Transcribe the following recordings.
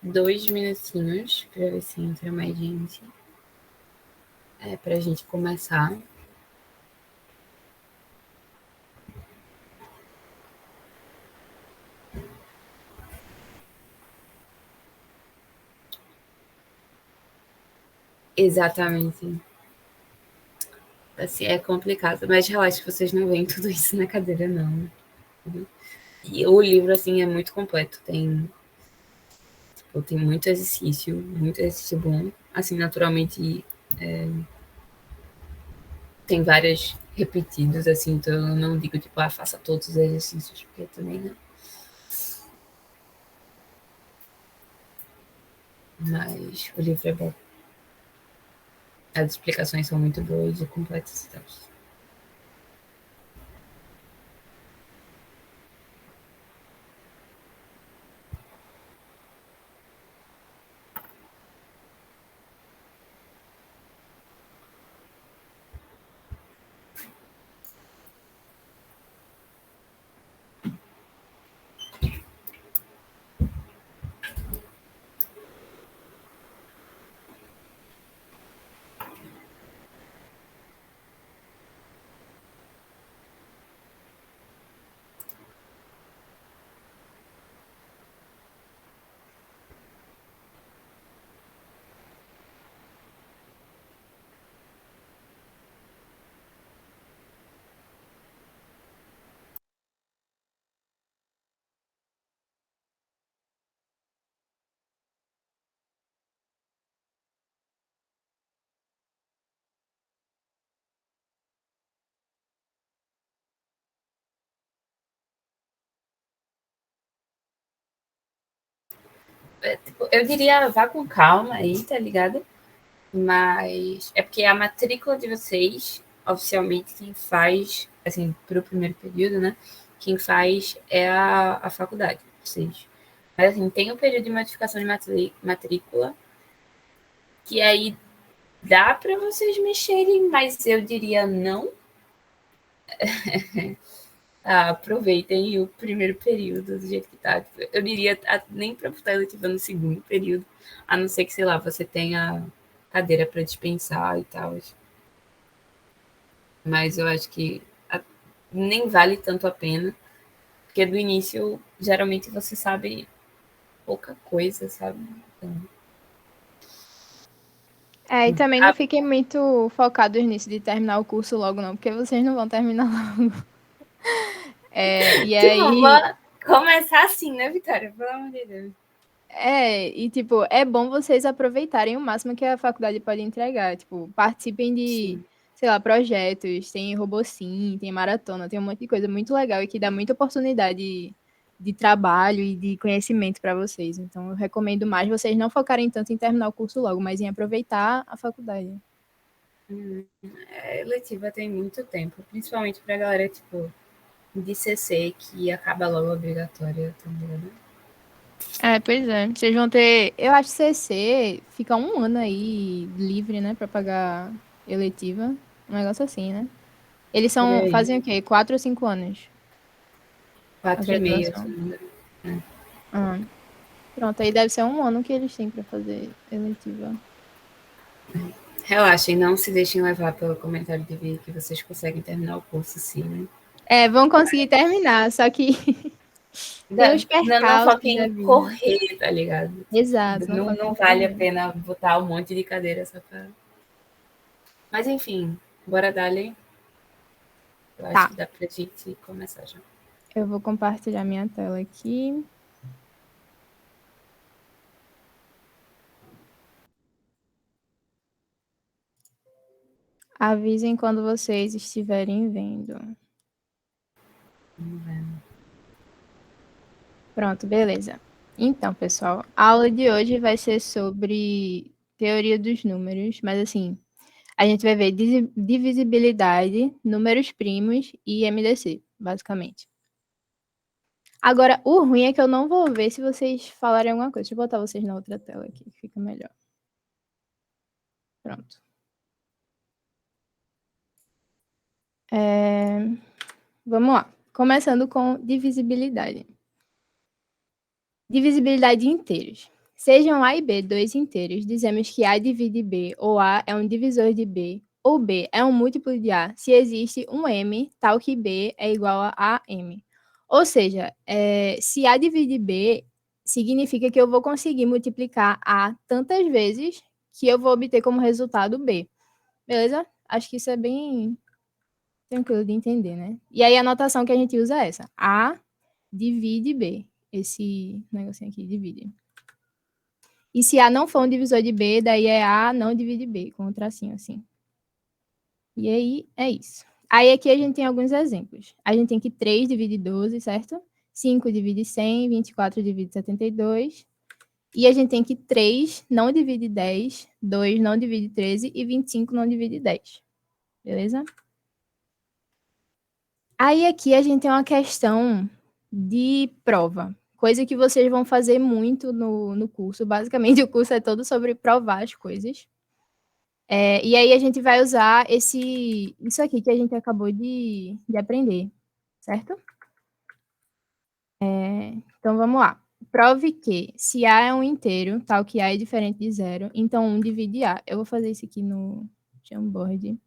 2 minutinhos para ver se entra mais gente. Para a gente começar. Exatamente. Assim, é complicado, mas relaxa que vocês não veem tudo isso na cadeira, não. E o livro, assim, é muito completo. Tem muito exercício bom. Assim, naturalmente, tem vários repetidos, assim, então eu não digo, tipo, faça todos os exercícios, porque também não. Mas o livro é bom. As explicações são muito boas e completas e tal. Tipo, eu diria, vá com calma aí, tá ligado? Mas é porque a matrícula de vocês, oficialmente, quem faz, assim, para o primeiro período, né? Quem faz é a faculdade, vocês. Mas, assim, tem o período de modificação de matrícula, que aí dá para vocês mexerem, mas eu diria não. Aproveitem o primeiro período do jeito que tá. Eu diria nem para estar eletiva no segundo período, a não ser que, sei lá, você tenha cadeira para dispensar e tal. Mas eu acho que nem vale tanto a pena, porque do início, geralmente você sabe pouca coisa, sabe? Então, E também não fiquem muito focados nisso de terminar o curso logo, não, porque vocês não vão terminar logo. E tipo, aí. começar assim, né, Vitória? Pelo amor de Deus. Tipo, é bom vocês aproveitarem o máximo que a faculdade pode entregar. Tipo, participem de, Sim. sei lá, projetos, tem Robocim, tem maratona, tem um monte de coisa muito legal e que dá muita oportunidade de trabalho e de conhecimento para vocês. Então, eu recomendo mais vocês não focarem tanto em terminar o curso logo, mas em aproveitar a faculdade. Eletiva tem muito tempo, principalmente pra galera, tipo, de CC, que acaba logo obrigatória, tá ligado? Pois é. Vocês vão ter. Eu acho que CC fica um ano aí livre, né, pra pagar eletiva. Um negócio assim, né? Eles Por aí. fazem o quê? 4 ou 5 anos a 4,5, se graduação. não me engano. Ah, pronto, aí deve ser um ano que eles têm pra fazer eletiva. Relaxem, não se deixem levar pelo comentário de vir que vocês conseguem terminar o curso sim, né? Vão conseguir terminar, só que tem os Não percalços foquem da em vida. correr, tá ligado? Exato, não Não foquem em vale a correr. pena botar um monte de cadeira só pra. Mas enfim, bora darle. Eu acho Tá, que dá pra gente começar já. eu vou compartilhar minha tela aqui. Avisem quando vocês estiverem vendo. Pronto, beleza. Então, pessoal, a aula de hoje vai ser sobre teoria dos números, mas assim, a gente vai ver divisibilidade, números primos e MDC, basicamente. Agora, o ruim é que eu não vou ver se vocês falarem alguma coisa. Deixa eu botar vocês na outra tela aqui, que fica melhor. Pronto. Vamos lá. Começando com divisibilidade. Divisibilidade de inteiros. Sejam A e B dois inteiros, dizemos que A divide B, ou A é um divisor de B, ou B é um múltiplo de A, se existe um M tal que B é igual a AM. Ou seja, se A divide B, significa que eu vou conseguir multiplicar A tantas vezes que eu vou obter como resultado B. Beleza? Acho que isso é bem tranquilo de entender, né? E aí a notação que a gente usa é essa. A divide B. Esse negocinho aqui divide. E se A não for um divisor de B, daí é A não divide B, com um tracinho assim. E aí é isso. Aí aqui a gente tem alguns exemplos. A gente tem que 3 divide 12, certo? 5 divide 100, 24 divide 72. E a gente tem que 3 não divide 10, 2 não divide 13 e 25 não divide 10. Beleza? Aí aqui a gente tem uma questão de prova, coisa que vocês vão fazer muito no curso. Basicamente, o curso é todo sobre provar as coisas. E aí a gente vai usar isso aqui que a gente acabou de aprender, certo? Então vamos lá. Prove que se A é um inteiro, tal que A é diferente de zero, então 1 divide A. Eu vou fazer isso aqui no Jamboard.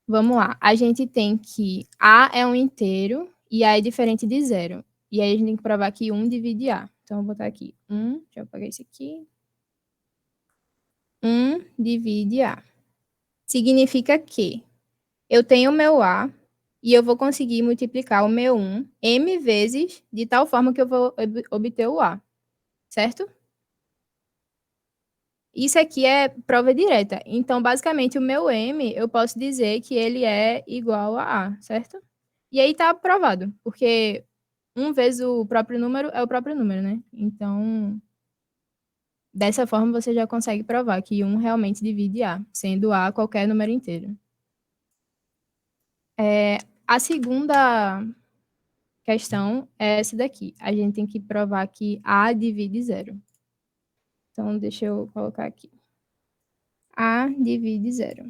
Vamos lá. A gente tem que A é um inteiro e A é diferente de zero. E aí a gente tem que provar que 1 divide A. Então eu vou botar aqui 1, deixa eu apagar isso aqui. 1 divide A. Significa que eu tenho o meu A e eu vou conseguir multiplicar o meu 1 m vezes, de tal forma que eu vou obter o A, certo? Isso aqui é prova direta. Então, basicamente, o meu m, eu posso dizer que ele é igual a A, certo? E aí tá aprovado, porque 1 vezes o próprio número é o próprio número, né? Então, dessa forma, você já consegue provar que 1 realmente divide A, sendo A qualquer número inteiro. A segunda questão é essa daqui. A gente tem que provar que A divide zero. Então, deixa eu colocar aqui. A divide zero.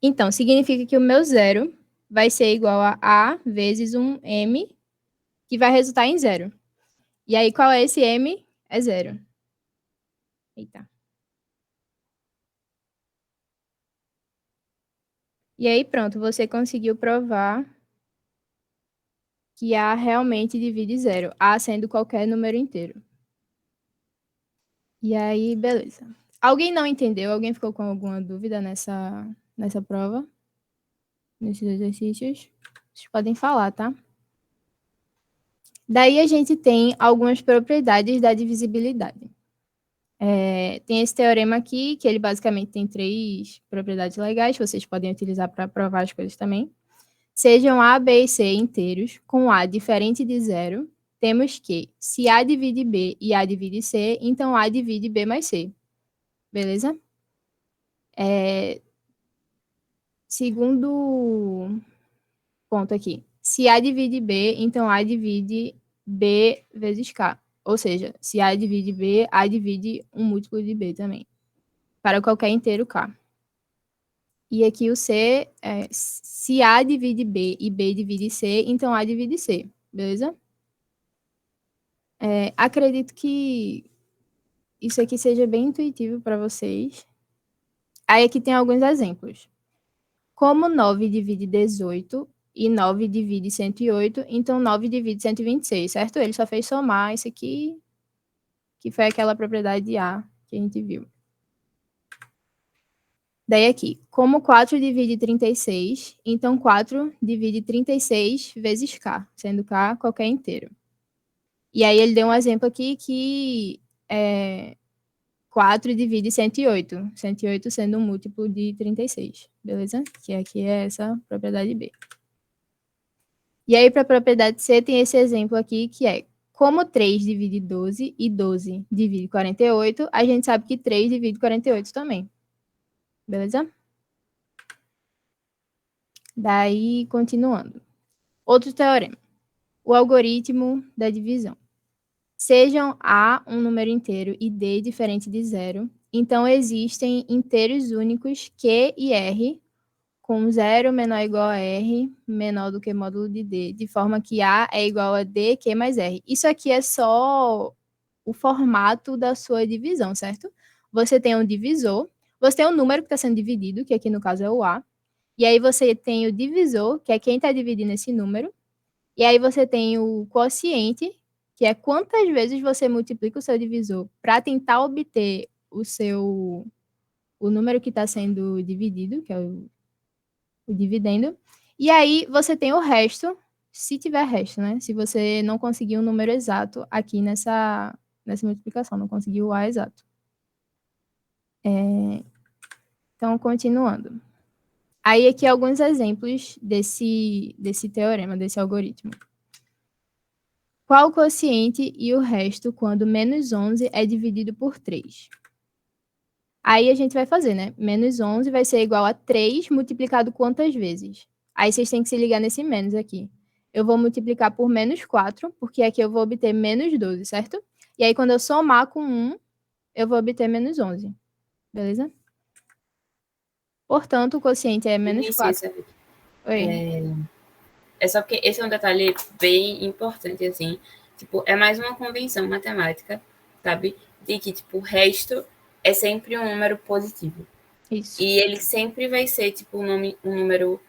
Então, significa que o meu zero vai ser igual a vezes um M, que vai resultar em zero. E aí, qual é esse M? É zero. Eita. E aí, pronto, você conseguiu provar que A realmente divide zero, A sendo qualquer número inteiro. E aí, beleza. Alguém não entendeu? Alguém ficou com alguma dúvida nessa prova? Nesses exercícios? Vocês podem falar, tá? Daí a gente tem algumas propriedades da divisibilidade. Tem esse teorema aqui, que ele basicamente tem 3 propriedades legais, que vocês podem utilizar para provar as coisas também. Sejam A, B e C inteiros, com A diferente de zero, temos que, se A divide B e A divide C, então A divide B mais C. Beleza? Segundo ponto aqui. Se A divide B, então A divide B vezes K. Ou seja, se A divide B, A divide um múltiplo de B também. Para qualquer inteiro K. E aqui o C, se A divide B e B divide C, então A divide C. Beleza? Acredito que isso aqui seja bem intuitivo para vocês. Aí aqui tem alguns exemplos. Como 9 divide 18 e 9 divide 108, então 9 divide 126, certo? Ele só fez somar isso aqui, que foi aquela propriedade de A que a gente viu. Daí aqui, como 4 divide 36, então 4 divide 36 vezes K, sendo K qualquer inteiro. E aí ele deu um exemplo aqui que 4 divide 108, 108 sendo um múltiplo de 36, beleza? Que aqui é essa propriedade B. E aí, para a propriedade C, tem esse exemplo aqui, que é como 3 divide 12 e 12 divide 48, a gente sabe que 3 divide 48 também. Beleza? Daí, continuando. Outro teorema. O algoritmo da divisão. Sejam A um número inteiro e D diferente de zero, então existem inteiros únicos Q e R com 0 menor ou igual a R, menor do que módulo de D, de forma que A é igual a D, Q mais R. Isso aqui é só o formato da sua divisão, certo? Você tem um divisor, você tem um número que está sendo dividido, que aqui no caso é o A, e aí você tem o divisor, que é quem está dividindo esse número, e aí você tem o quociente, que é quantas vezes você multiplica o seu divisor para tentar obter o número que está sendo dividido, que é o dividendo. E aí você tem o resto, se tiver resto, né? Se você não conseguir um número exato aqui nessa multiplicação, não conseguir o A exato. Então, continuando. Aí aqui alguns exemplos desse teorema, desse algoritmo. Qual o quociente e o resto quando menos 11 é dividido por 3? Aí a gente vai fazer, né? Menos 11 vai ser igual a 3 multiplicado quantas vezes? Aí vocês têm que se ligar nesse menos aqui. Eu vou multiplicar por menos 4, porque aqui eu vou obter menos 12, certo? E aí quando eu somar com 1, eu vou obter menos 11. Beleza? Portanto, o quociente é menos 4. Oi. É só porque esse é um detalhe bem importante, assim. Tipo, é mais uma convenção matemática, sabe? De que, tipo, o resto é sempre um número positivo. Isso. E ele sempre vai ser, tipo, um número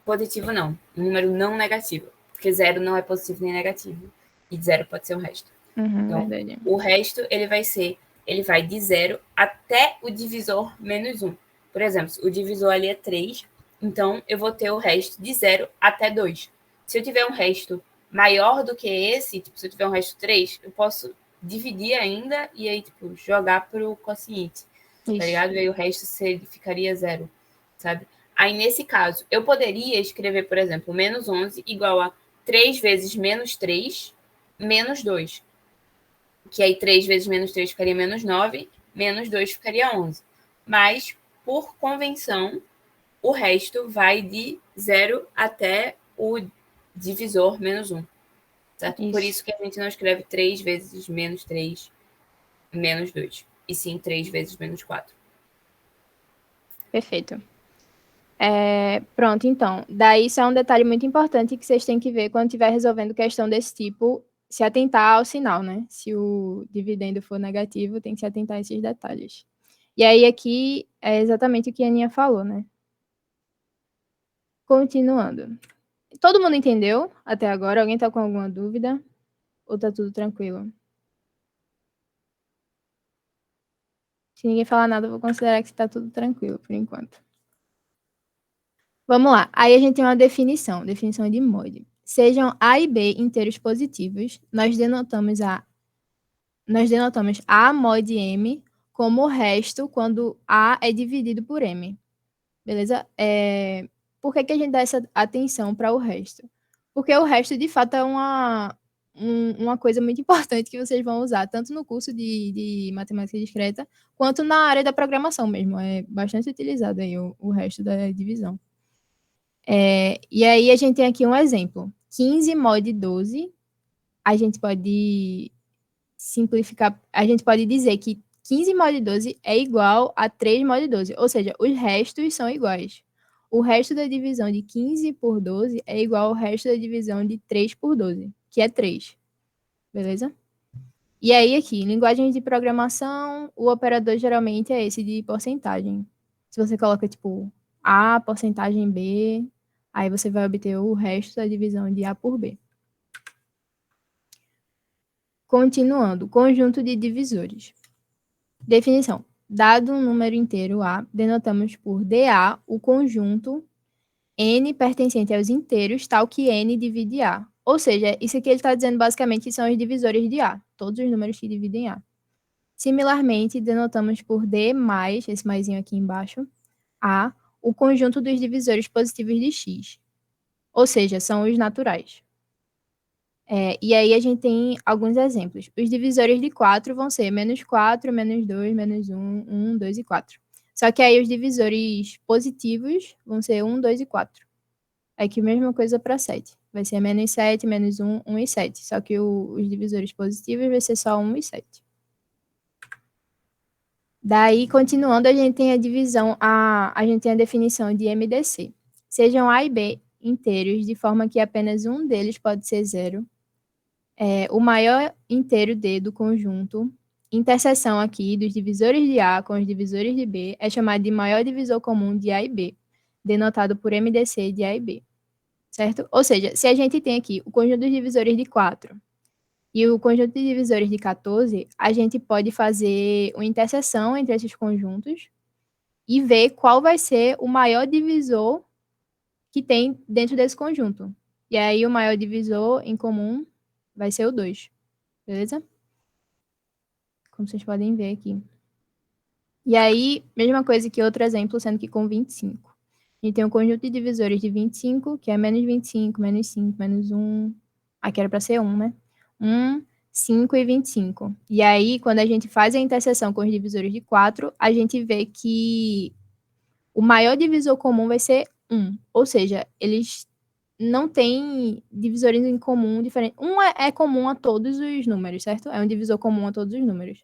positivo, não. Um número não negativo. Porque zero não é positivo nem negativo. E zero pode ser o resto. Então, Verdade. o resto, ele vai de zero até o divisor menos 1. Por exemplo, o divisor ali é 3, então eu vou ter o resto de 0 até 2. Se eu tiver um resto maior do que esse, tipo, se eu tiver um resto 3, eu posso dividir ainda e aí, tipo, jogar para o quociente, tá ligado? E aí o resto ficaria 0, sabe? Aí, nesse caso, eu poderia escrever, por exemplo, menos 11 igual a 3 vezes menos 3, menos 2. Que aí 3 vezes menos 3 ficaria menos 9, menos 2 ficaria 11. Mas, por convenção, o resto vai de 0 até o divisor menos 1. Certo? Por isso que a gente não escreve 3 vezes menos 3, menos 2. E sim 3 vezes menos 4. Perfeito. Pronto, então. Daí isso é um detalhe muito importante que vocês têm que ver quando estiver resolvendo questão desse tipo, se atentar ao sinal, né? Se o dividendo for negativo, tem que se atentar a esses detalhes. E aí aqui é exatamente o que a Aninha falou, né? Continuando. Todo mundo entendeu até agora? Alguém tá com alguma dúvida? Ou tá tudo tranquilo? Se ninguém falar nada, eu vou considerar que está tudo tranquilo por enquanto. Vamos lá. Aí a gente tem uma definição de mod. Sejam A e B inteiros positivos, nós denotamos A mod M como o resto quando A é dividido por M. Beleza? Por que a gente dá essa atenção para o resto? Porque o resto, de fato, é uma coisa muito importante que vocês vão usar, tanto no curso de matemática discreta, quanto na área da programação mesmo. É bastante utilizado aí o resto da divisão. E aí a gente tem aqui um exemplo. 15 mod 12, a gente pode simplificar, a gente pode dizer que 15 mod 12 é igual a 3 mod 12, ou seja, os restos são iguais. O resto da divisão de 15 por 12 é igual ao resto da divisão de 3 por 12, que é 3. Beleza? E aí aqui, em linguagens de programação, o operador geralmente é esse de porcentagem. Se você coloca tipo A, porcentagem B, aí você vai obter o resto da divisão de A por B. Continuando, conjunto de divisores. Definição. Dado um número inteiro A, denotamos por DA o conjunto N pertencente aos inteiros, tal que N divide A. Ou seja, isso aqui ele está dizendo basicamente que são os divisores de A, todos os números que dividem A. Similarmente, denotamos por D mais, esse maisinho aqui embaixo, A, o conjunto dos divisores positivos de X. Ou seja, são os naturais. E aí a gente tem alguns exemplos. Os divisores de 4 vão ser menos 4, menos 2, menos 1, 1, 2 e 4. Só que aí os divisores positivos vão ser 1, 2 e 4. Aqui mesma coisa para 7. Vai ser menos 7, menos 1, 1 e 7. Só que os divisores positivos vai ser só 1 e 7. Daí, continuando, a gente tem a divisão, a gente tem a definição de MDC. Sejam A e B inteiros, de forma que apenas um deles pode ser zero. O maior inteiro D do conjunto, interseção aqui dos divisores de A com os divisores de B, é chamado de maior divisor comum de A e B, denotado por MDC de A e B, certo? Ou seja, se a gente tem aqui o conjunto dos divisores de 4 e o conjunto de divisores de 14, a gente pode fazer uma interseção entre esses conjuntos e ver qual vai ser o maior divisor que tem dentro desse conjunto. E aí o maior divisor em comum vai ser o 2, beleza? Como vocês podem ver aqui. E aí, mesma coisa que outro exemplo, sendo que com 25. A gente tem um conjunto de divisores de 25, que é menos 25, menos 5, menos 1. Aqui era para ser 1, né? 1, 5 e 25. E aí, quando a gente faz a interseção com os divisores de 4, a gente vê que o maior divisor comum vai ser 1. Ou seja, eles não têm divisores em comum diferentes. 1 é comum a todos os números, certo? É um divisor comum a todos os números.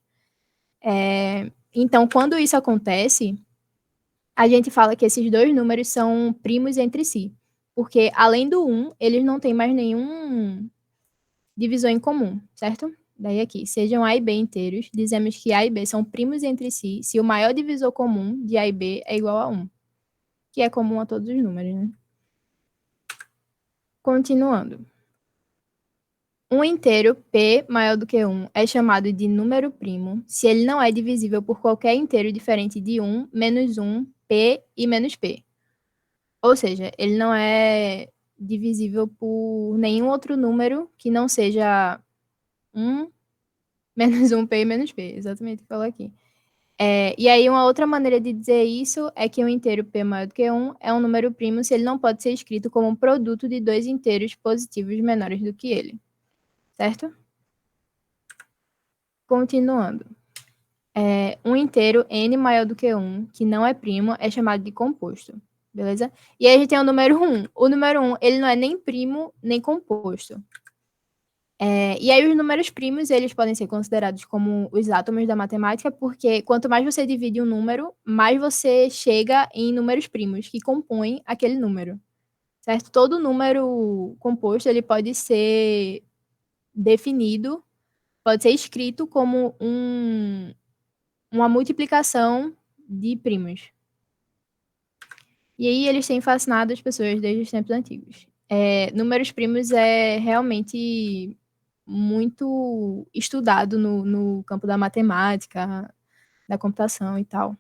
Então, quando isso acontece, a gente fala que esses dois números são primos entre si. Porque, além do 1, eles não têm mais nenhum divisor em comum, certo? Daí aqui, sejam A e B inteiros, dizemos que A e B são primos entre si se o maior divisor comum de A e B é igual a 1, que é comum a todos os números, né? Continuando. Um inteiro P maior do que 1 é chamado de número primo se ele não é divisível por qualquer inteiro diferente de 1, menos 1, P e menos P. Ou seja, ele não é divisível por nenhum outro número que não seja 1, menos 1, P e menos P. Exatamente o que falou aqui. E aí, uma outra maneira de dizer isso é que um inteiro P maior do que 1 é um número primo se ele não pode ser escrito como um produto de dois inteiros positivos menores do que ele. Certo? Continuando. Um inteiro n maior do que 1, que não é primo, é chamado de composto. Beleza? E aí a gente tem o número 1. O número 1, ele não é nem primo, nem composto. E aí os números primos, eles podem ser considerados como os átomos da matemática, porque quanto mais você divide um número, mais você chega em números primos, que compõem aquele número. Certo? Todo número composto, ele pode ser definido, pode ser escrito como uma multiplicação de primos. E aí eles têm fascinado as pessoas desde os tempos antigos. Números primos é realmente muito estudado no campo da matemática, da computação e tal.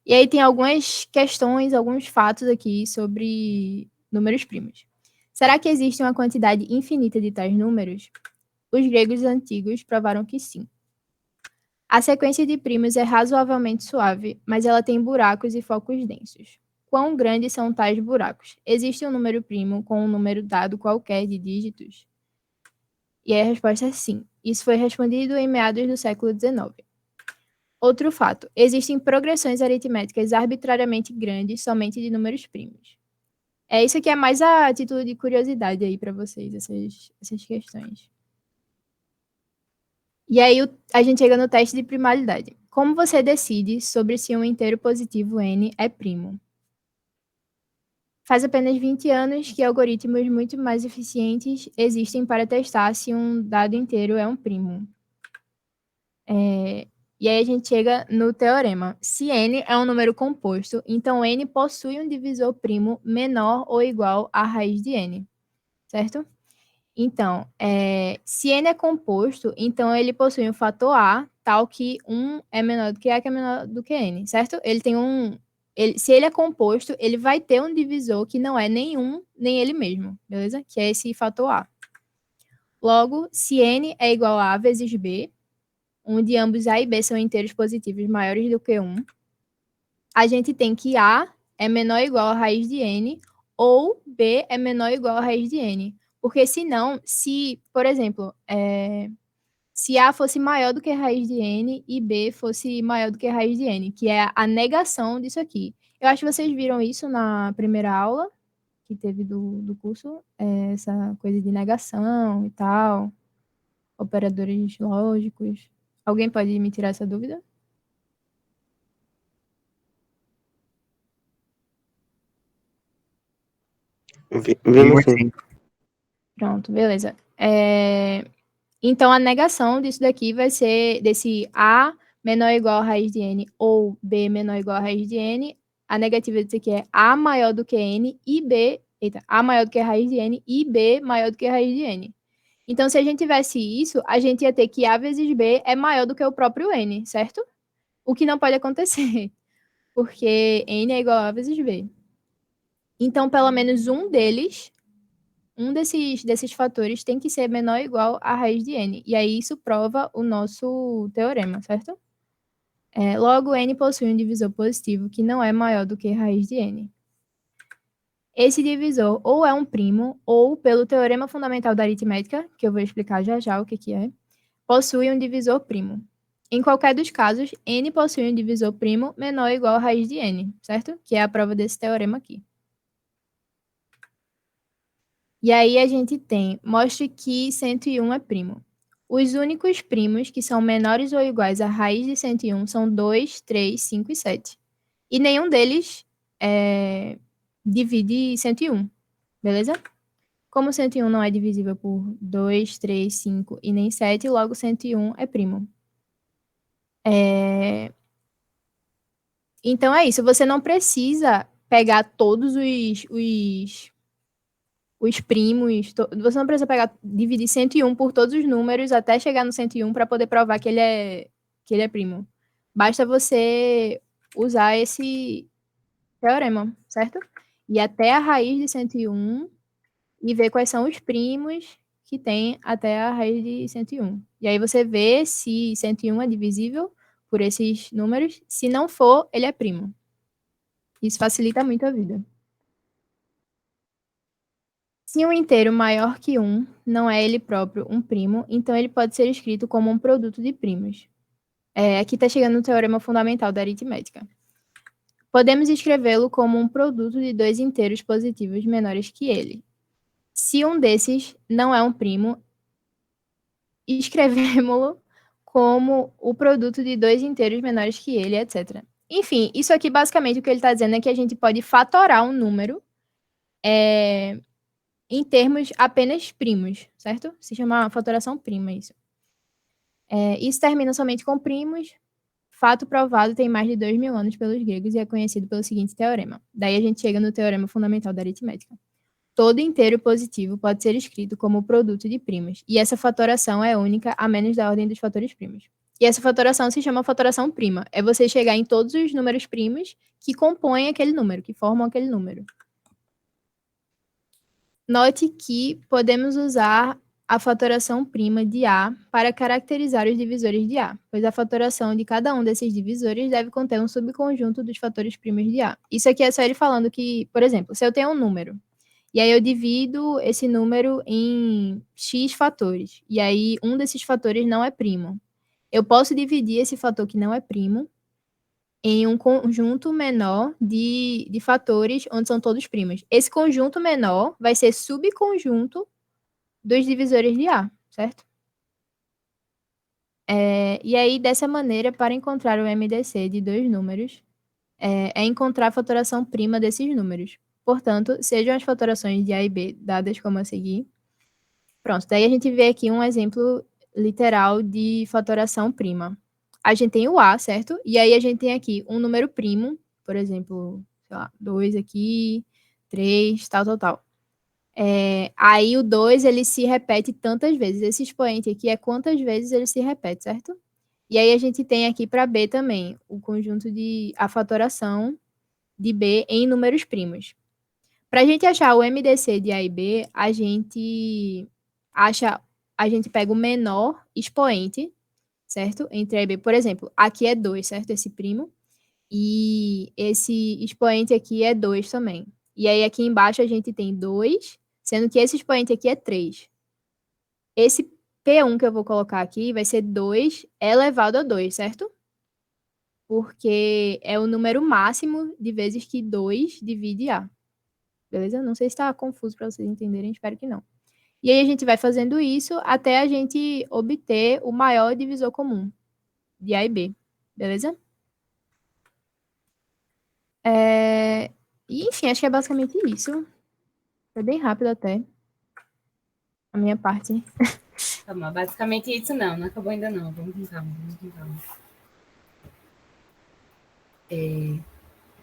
E aí tem algumas questões, alguns fatos aqui sobre números primos. Será que existe uma quantidade infinita de tais números? Os gregos antigos provaram que sim. A sequência de primos é razoavelmente suave, mas ela tem buracos e focos densos. Quão grandes são tais buracos? Existe um número primo com um número dado qualquer de dígitos? E aí a resposta é sim. Isso foi respondido em meados do século XIX. Outro fato: existem progressões aritméticas arbitrariamente grandes somente de números primos. Isso aqui é mais a título de curiosidade aí para vocês, essas questões. E aí a gente chega no teste de primalidade. Como você decide sobre se um inteiro positivo n é primo? Faz apenas 20 anos que algoritmos muito mais eficientes existem para testar se um dado inteiro é um primo. E aí a gente chega no teorema. Se n é um número composto, então n possui um divisor primo menor ou igual à raiz de n, certo? Então, se n é composto, então ele possui um fator A, tal que 1 é menor do que A, que é menor do que n, certo? Ele tem se ele é composto, ele vai ter um divisor que não é nem 1, nem ele mesmo, beleza? Que é esse fator A. Logo, se n é igual a A vezes B, onde ambos A e B são inteiros positivos maiores do que 1, a gente tem que A é menor ou igual à raiz de n, ou B é menor ou igual à raiz de n. Porque senão, por exemplo, se A fosse maior do que a raiz de n e B fosse maior do que a raiz de n, que é a negação disso aqui. Eu acho que vocês viram isso na primeira aula que teve do curso, essa coisa de negação e tal, operadores lógicos. Alguém pode me tirar essa dúvida? Vimos sim. Pronto, beleza. Então, a negação disso daqui vai ser desse A menor ou igual a raiz de N ou B menor ou igual a raiz de N. A negativa disso aqui é A maior do que N e B... Eita, A maior do que a raiz de N e B maior do que a raiz de N. Então, se a gente tivesse isso, a gente ia ter que A vezes B é maior do que o próprio N, certo? O que não pode acontecer, porque N é igual a vezes B. Então, pelo menos um desses fatores tem que ser menor ou igual à raiz de n. E aí isso prova o nosso teorema, certo? Logo, n possui um divisor positivo que não é maior do que raiz de n. Esse divisor ou é um primo, ou, pelo teorema fundamental da aritmética, que eu vou explicar já já o que é, possui um divisor primo. Em qualquer dos casos, n possui um divisor primo menor ou igual à raiz de n, certo? Que é a prova desse teorema aqui. E aí a gente tem, mostre que 101 é primo. Os únicos primos que são menores ou iguais à raiz de 101 são 2, 3, 5 e 7. E nenhum deles divide 101, beleza? Como 101 não é divisível por 2, 3, 5 e nem 7, logo 101 é primo. Então é isso, você não precisa pegar todos os primos, você não precisa dividir 101 por todos os números até chegar no 101 para poder provar que ele é primo. Basta você usar esse teorema, certo? E até a raiz de 101 e ver quais são os primos que tem até a raiz de 101. E aí você vê se 101 é divisível por esses números. Se não for, ele é primo. Isso facilita muito a vida. Se um inteiro maior que 1 não é ele próprio um primo, então ele pode ser escrito como um produto de primos. Aqui está chegando o teorema fundamental da aritmética. Podemos escrevê-lo como um produto de dois inteiros positivos menores que ele. Se um desses não é um primo, escrevemos-lo como o produto de dois inteiros menores que ele, etc. Enfim, isso aqui basicamente o que ele está dizendo é que a gente pode fatorar um número em termos apenas primos, certo? Se chama fatoração prima, isso. Isso termina somente com primos. Fato provado tem mais de 2.000 anos pelos gregos e é conhecido pelo seguinte teorema. Daí a gente chega no teorema fundamental da aritmética. Todo inteiro positivo pode ser escrito como produto de primos, e essa fatoração é única a menos da ordem dos fatores primos. E essa fatoração se chama fatoração prima. É você chegar em todos os números primos que compõem aquele número, que formam aquele número. Note que podemos usar a fatoração prima de A para caracterizar os divisores de A, pois a fatoração de cada um desses divisores deve conter um subconjunto dos fatores primos de A. Isso aqui é só ele falando que, por exemplo, se eu tenho um número, e aí eu divido esse número em X fatores, e aí um desses fatores não é primo. Eu posso dividir esse fator que não é primo em um conjunto menor de fatores onde são todos primos. Esse conjunto menor vai ser subconjunto dos divisores de A, certo? E aí, dessa maneira, para encontrar o MDC de dois números, encontrar a fatoração prima desses números. Portanto, sejam as fatorações de A e B dadas como a seguir. Pronto, daí a gente vê aqui um exemplo literal de fatoração prima. A gente tem o A, certo? E aí a gente tem aqui um número primo, por exemplo, sei lá, 2 aqui, 3, tal, tal, tal. Aí o 2, ele se repete tantas vezes. Esse expoente aqui é quantas vezes ele se repete, certo? E aí a gente tem aqui para B também, o conjunto a fatoração de B em números primos. Para a gente achar o MDC de A e B, a gente pega o menor expoente, certo? Entre A e B. Por exemplo, aqui é 2, certo? Esse primo. E esse expoente aqui é 2 também. E aí aqui embaixo a gente tem 2, sendo que esse expoente aqui é 3. Esse P1 que eu vou colocar aqui vai ser 2 elevado a 2, certo? Porque é o número máximo de vezes que 2 divide A. Beleza? Não sei se está confuso para vocês entenderem, espero que não. E aí a gente vai fazendo isso até a gente obter o maior divisor comum de A e B. Beleza? E, enfim, acho que é basicamente isso. Foi bem rápido até. A minha parte. Calma, basicamente isso não acabou ainda não. Vamos com calma,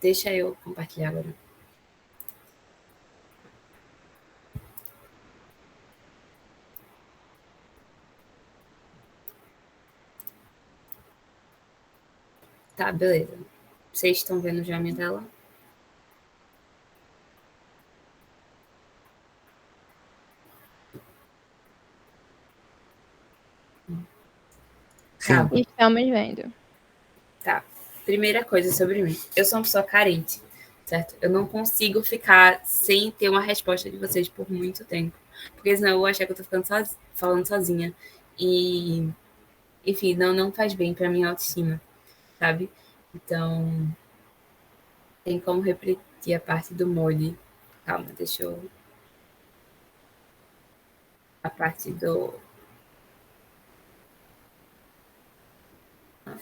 Deixa eu compartilhar agora. Tá, beleza. Vocês estão vendo já a minha tela? Sim. Tá. Estamos vendo. Tá. Primeira coisa sobre mim. Eu sou uma pessoa carente, certo? Eu não consigo ficar sem ter uma resposta de vocês por muito tempo. Porque senão eu vou achar que eu tô falando sozinha. E, enfim, não faz bem pra minha autoestima, sabe? Então, tem como repetir a parte do molde. Calma, deixa eu... A parte do...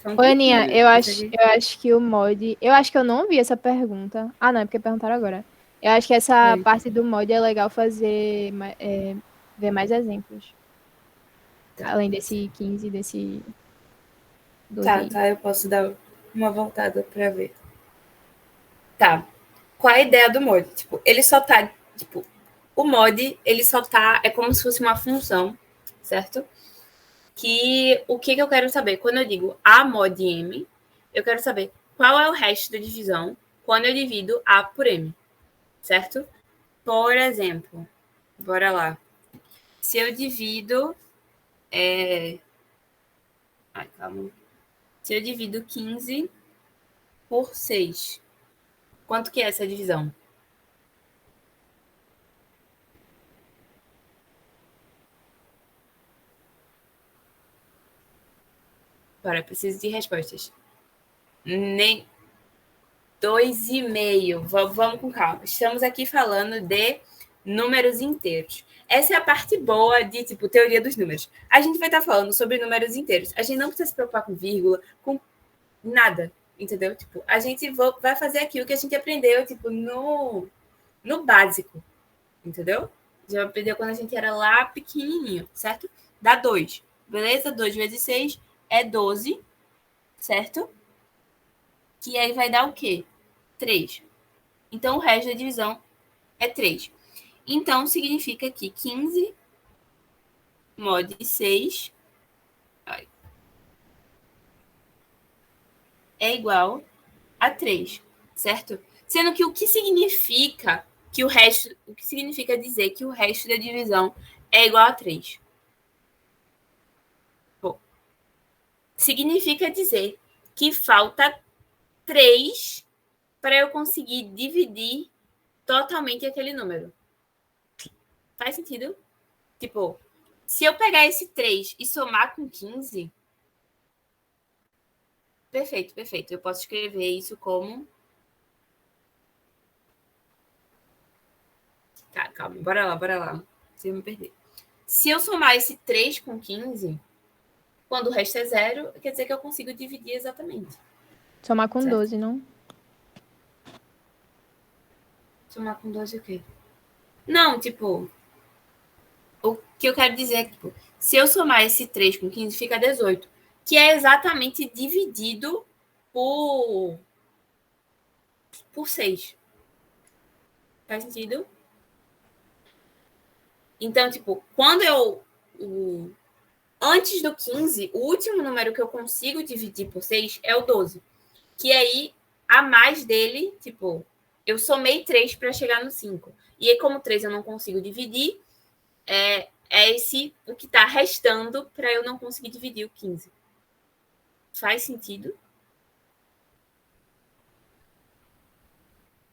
Oi, Aninha, eu acho que o mod. Eu acho que eu não vi essa pergunta. Ah, não, é porque perguntaram agora. Eu acho que essa Oi. parte do mod é legal fazer. Ver mais exemplos. Tá. Além desse 15, desse 12. Tá, eu posso dar uma voltada pra ver. Tá. Qual a ideia do mod? Tipo, ele só tá, tipo, o mod, ele só tá, é como se fosse uma função, certo? Que o que eu quero saber? Quando eu digo A mod M, eu quero saber qual é o resto da divisão quando eu divido A por M, certo? Por exemplo, bora lá. Se eu divido... Ai, calma. Se eu divido 15 por 6, quanto que é essa divisão? Bora, preciso de respostas. Nem 2,5. Vamos com calma. Estamos aqui falando de números inteiros. Essa é a parte boa de, tipo, teoria dos números. A gente vai estar falando sobre números inteiros. A gente não precisa se preocupar com vírgula, com nada, entendeu? Tipo, a gente vai fazer aquilo que a gente aprendeu, tipo, no básico, entendeu? Já aprendeu quando a gente era lá pequenininho, certo? Dá 2. Beleza? 2 vezes 6 é 12, certo? Que aí vai dar o quê? 3. Então, o resto da divisão é 3. Então, significa que 15 mod 6 é igual a 3, certo? Sendo que o que significa dizer que o resto da divisão é igual a 3? Bom, significa dizer que falta 3 para eu conseguir dividir totalmente aquele número. Faz sentido? Tipo, se eu pegar esse 3 e somar com 15... Perfeito. Eu posso escrever isso como... Tá, calma. Bora lá. Se eu me perder. Se eu somar esse 3 com 15, quando o resto é 0, quer dizer que eu consigo dividir exatamente. Somar com Certo. 12, não? Somar com 12 o quê? Não, tipo... O que eu quero dizer é que, tipo, se eu somar esse 3 com 15, fica 18. Que é exatamente dividido por 6. Faz sentido? Então, tipo, quando eu... Antes do 15, o último número que eu consigo dividir por 6 é o 12. Que aí, a mais dele, tipo, eu somei 3 para chegar no 5. E aí, como 3 eu não consigo dividir, é esse o que está restando para eu não conseguir dividir o 15. Faz sentido?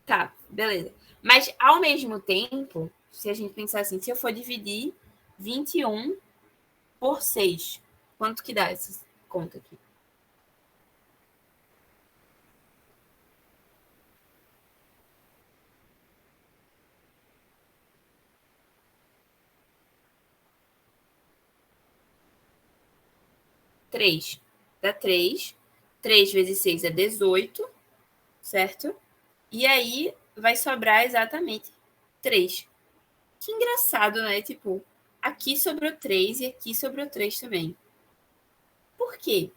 Tá, beleza. Mas, ao mesmo tempo, se a gente pensar assim, se eu for dividir 21 por 6, quanto que dá essa conta aqui? Três. Dá 3. 3 vezes 6 é 18, certo? E aí vai sobrar exatamente 3. Que engraçado, né? Tipo, aqui sobrou 3 e aqui sobrou 3 também. Por quê?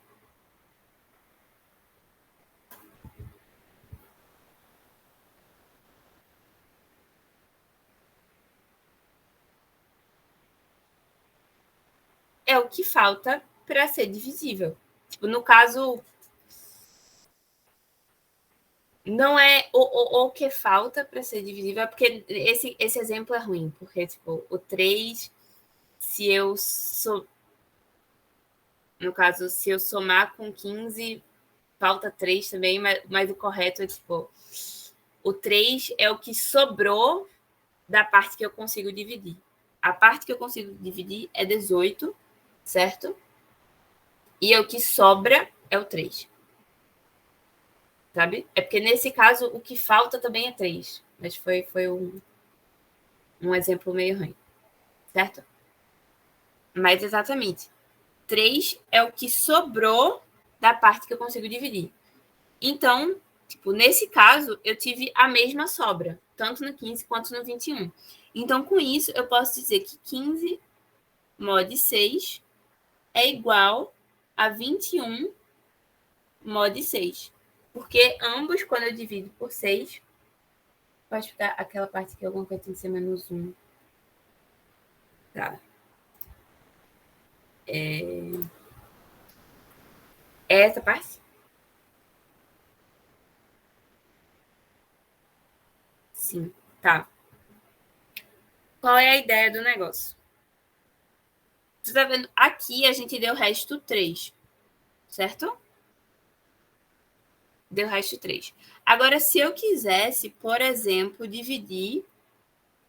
É o que falta para ser divisível. Tipo, no caso, não é o que falta para ser divisível, porque esse exemplo é ruim, porque, tipo, o 3, se eu no caso, se eu somar com 15, falta 3 também, mas o correto é, tipo, o 3 é o que sobrou da parte que eu consigo dividir. A parte que eu consigo dividir é 18, certo? E o que sobra é o 3. Sabe? É porque nesse caso o que falta também é 3. Mas foi um exemplo meio ruim, certo? Mas exatamente. 3 é o que sobrou da parte que eu consigo dividir. Então, tipo, nesse caso, eu tive a mesma sobra, tanto no 15 quanto no 21. Então, com isso, eu posso dizer que 15 mod 6 é igual a 21 mod 6. Porque ambos, quando eu divido por 6, vai ficar aquela parte que alguma coisa tem que ser menos 1. Tá. É essa parte? Sim. Tá. Qual é a ideia do negócio? Você tá vendo? Aqui a gente deu resto 3, certo? Deu resto 3. Agora, se eu quisesse, por exemplo, dividir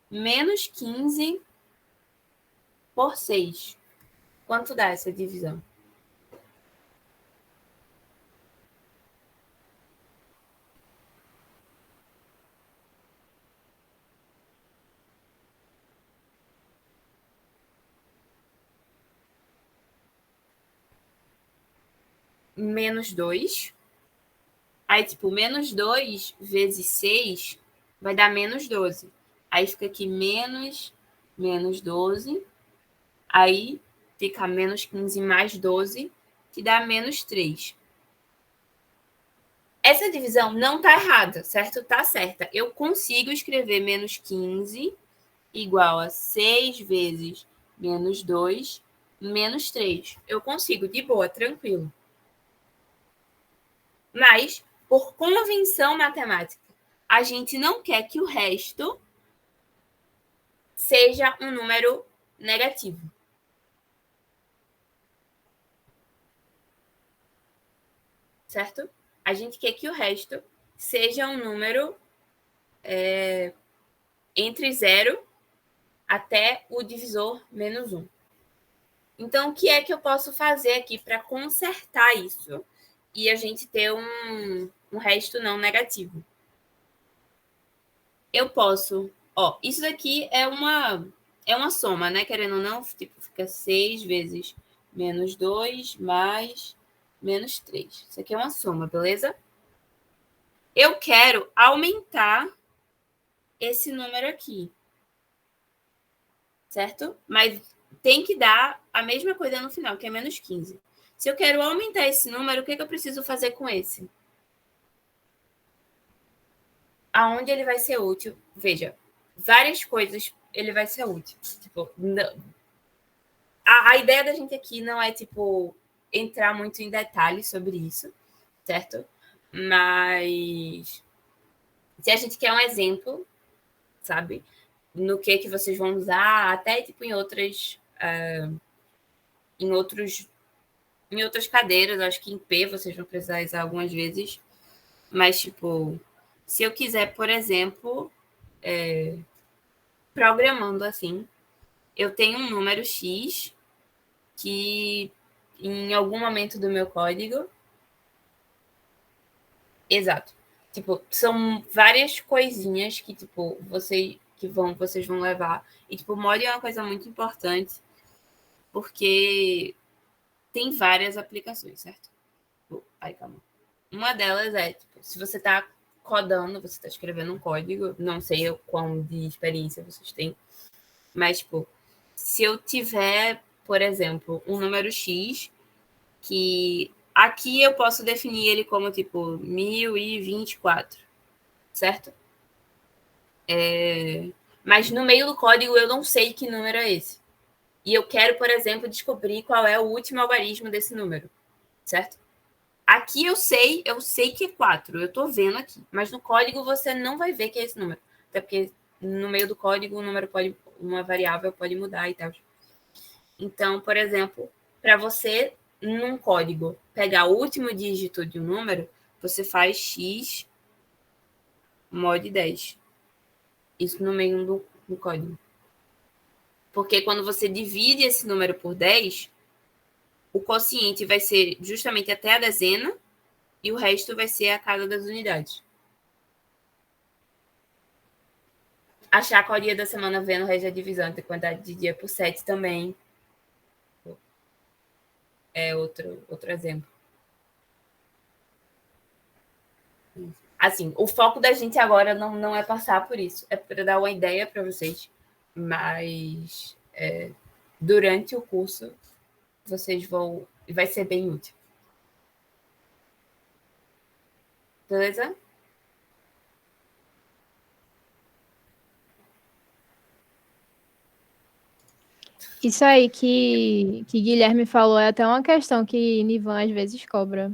menos 15 por 6, quanto dá essa divisão? Menos 2. Aí, tipo, menos 2 vezes 6 vai dar menos 12. Aí fica aqui menos 12. Aí fica menos 15 mais 12, que dá menos 3. Essa divisão não está errada, certo? Está certa. Eu consigo escrever menos 15 igual a 6 vezes menos 2 menos 3. Eu consigo, de boa, tranquilo. Mas, por convenção matemática, a gente não quer que o resto seja um número negativo. Certo? A gente quer que o resto seja um número entre 0 até o divisor menos 1. Então, o que é que eu posso fazer aqui para consertar isso e a gente ter um resto não negativo? Eu posso... Ó, isso daqui é uma soma, né? Querendo ou não, tipo, fica 6 vezes menos 2 mais menos 3. Isso aqui é uma soma, beleza? Eu quero aumentar esse número aqui, certo? Mas tem que dar a mesma coisa no final, que é menos 15. Se eu quero aumentar esse número, o que eu preciso fazer com esse? Aonde ele vai ser útil? Veja, várias coisas ele vai ser útil. Tipo, a ideia da gente aqui não é, tipo, entrar muito em detalhes sobre isso, certo? Mas se a gente quer um exemplo, sabe? No que vocês vão usar, até tipo em outras em outros em outras cadeiras, acho que em P vocês vão precisar usar algumas vezes, mas tipo, se eu quiser, por exemplo, programando assim, eu tenho um número X que em algum momento do meu código, exato, tipo, são várias coisinhas que tipo, vocês vão levar, e tipo, mod é uma coisa muito importante, porque tem várias aplicações, certo? Ai, calma. Uma delas é, tipo, se você está codando, você está escrevendo um código, não sei o quão de experiência vocês têm, Mas, tipo, se eu tiver, por exemplo, um número X, que aqui eu posso definir ele como, tipo, 1024, certo? Mas no meio do código eu não sei que número é esse. E eu quero, por exemplo, descobrir qual é o último algarismo desse número, certo? Aqui eu sei que é 4, eu estou vendo aqui. Mas no código você não vai ver que é esse número. Até porque no meio do código o número pode, uma variável pode mudar e tal. Então, por exemplo, para você, num código, pegar o último dígito de um número, você faz x mod 10. Isso no meio do código. Porque quando você divide esse número por 10, o quociente vai ser justamente até a dezena e o resto vai ser a cada das unidades. Achar qual dia da semana vendo o resto da divisão da quantidade de dia por 7 também é outro exemplo. Assim, o foco da gente agora não é passar por isso, é para dar uma ideia para vocês, mas durante o curso vocês vão, vai ser bem útil. Beleza? Isso aí que Guilherme falou é até uma questão que Nivan às vezes cobra.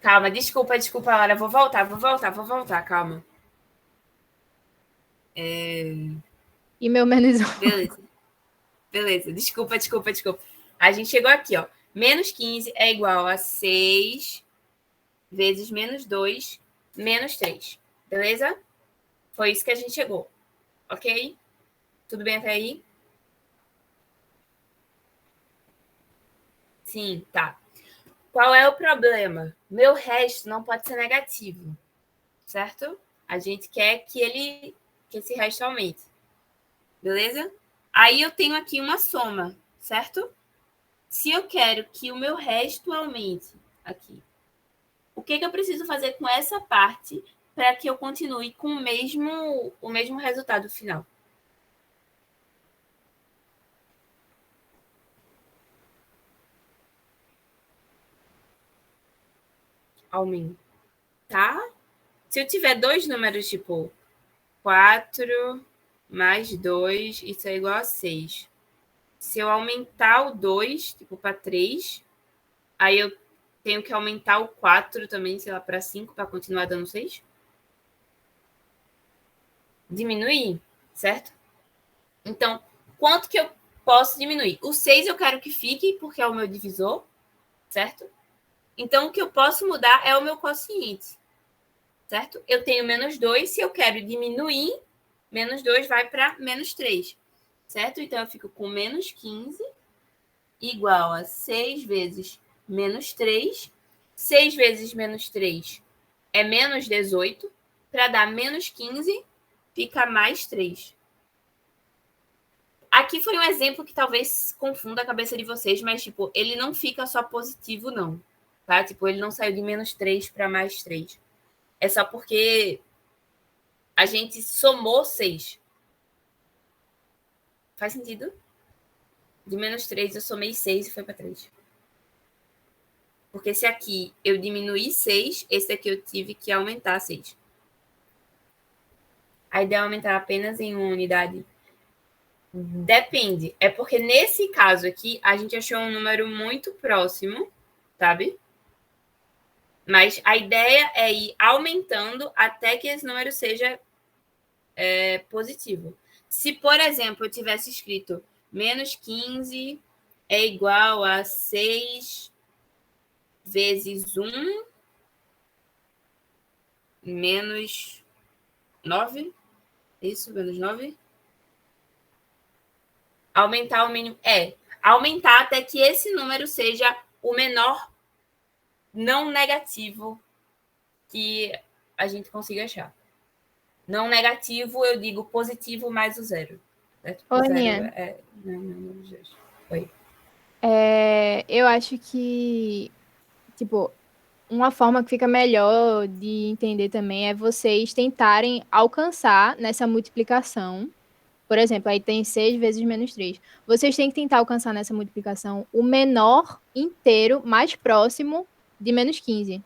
Calma, desculpa, Lara. Vou voltar, calma. E meu menos Beleza. Desculpa. A gente chegou aqui, ó. Menos 15 é igual a 6 vezes menos 2 menos 3. Beleza? Foi isso que a gente chegou. Ok? Tudo bem até aí? Sim, tá. Qual é o problema? Meu resto não pode ser negativo, certo? A gente quer que esse resto aumente. Beleza? Aí eu tenho aqui uma soma, certo? Se eu quero que o meu resto aumente aqui, o que eu preciso fazer com essa parte para que eu continue com o mesmo resultado final? Aumentar. Se eu tiver dois números, tipo 4 mais 2, isso é igual a 6. Se eu aumentar o 2, tipo, para 3, aí eu tenho que aumentar o 4 também, sei lá, para 5, para continuar dando 6. Diminuir, certo? Então, quanto que eu posso diminuir? O 6 eu quero que fique, porque é o meu divisor, certo? Então, o que eu posso mudar é o meu quociente, certo? Eu tenho menos 2, se eu quero diminuir, menos 2 vai para menos 3, certo? Então, eu fico com menos 15 igual a 6 vezes menos 3. 6 vezes menos 3 é menos 18. Para dar menos 15, fica mais 3. Aqui foi um exemplo que talvez confunda a cabeça de vocês, mas, tipo, ele não fica só positivo, não. Tá? Tipo, ele não saiu de menos 3 para mais 3. É só porque a gente somou 6. Faz sentido? De menos 3 eu somei 6 e foi para 3. Porque se aqui eu diminuí 6, esse aqui eu tive que aumentar 6. A ideia é aumentar apenas em uma unidade? Depende. É porque nesse caso aqui, a gente achou um número muito próximo, sabe? Mas a ideia é ir aumentando até que esse número seja positivo. Se, por exemplo, eu tivesse escrito menos 15 é igual a 6 vezes 1 menos 9, isso, menos 9. Aumentar o mínimo. Aumentar até que esse número seja o menor não negativo que a gente consiga achar. Não negativo, eu digo positivo mais o zero. Certo? O zero é. Não, Oi. Eu acho que, tipo, uma forma que fica melhor de entender também é vocês tentarem alcançar nessa multiplicação Por exemplo, aí tem 6 vezes menos 3. Vocês têm que tentar alcançar nessa multiplicação o menor inteiro mais próximo de menos 15.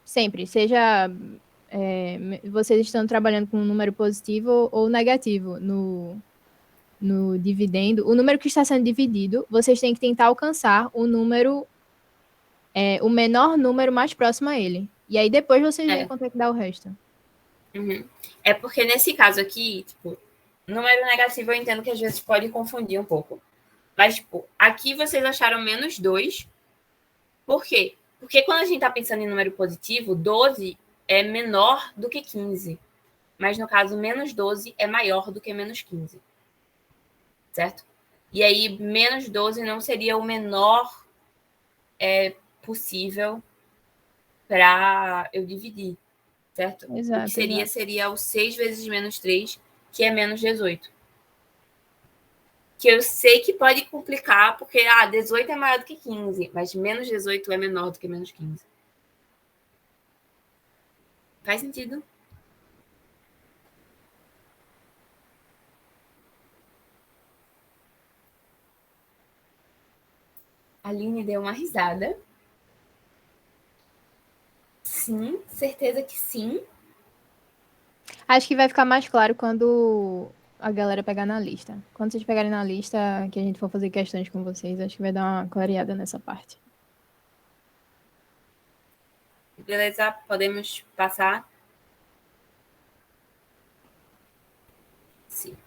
Sempre, seja vocês estão trabalhando com um número positivo ou negativo no dividendo. O número que está sendo dividido, vocês têm que tentar alcançar o número, o menor número mais próximo a ele. E aí depois vocês veem quanto é que dá o resto. Uhum. É porque nesse caso aqui, tipo, número negativo eu entendo que às vezes pode confundir um pouco. Mas, tipo, aqui vocês acharam menos 2. Por quê? Porque quando a gente está pensando em número positivo, 12 é menor do que 15. Mas no caso, menos 12 é maior do que menos 15. Certo? E aí, menos 12 não seria o menor possível para eu dividir. Certo? Exato, o que seria o 6 vezes menos 3, que é menos 18. Que eu sei que pode complicar, porque 18 é maior do que 15, mas menos 18 é menor do que menos 15. Faz sentido? A Aline deu uma risada. Sim, certeza que sim. Acho que vai ficar mais claro quando a galera pegar na lista. Quando vocês pegarem na lista, que a gente for fazer questões com vocês, acho que vai dar uma clareada nessa parte. Beleza, podemos passar? Sim.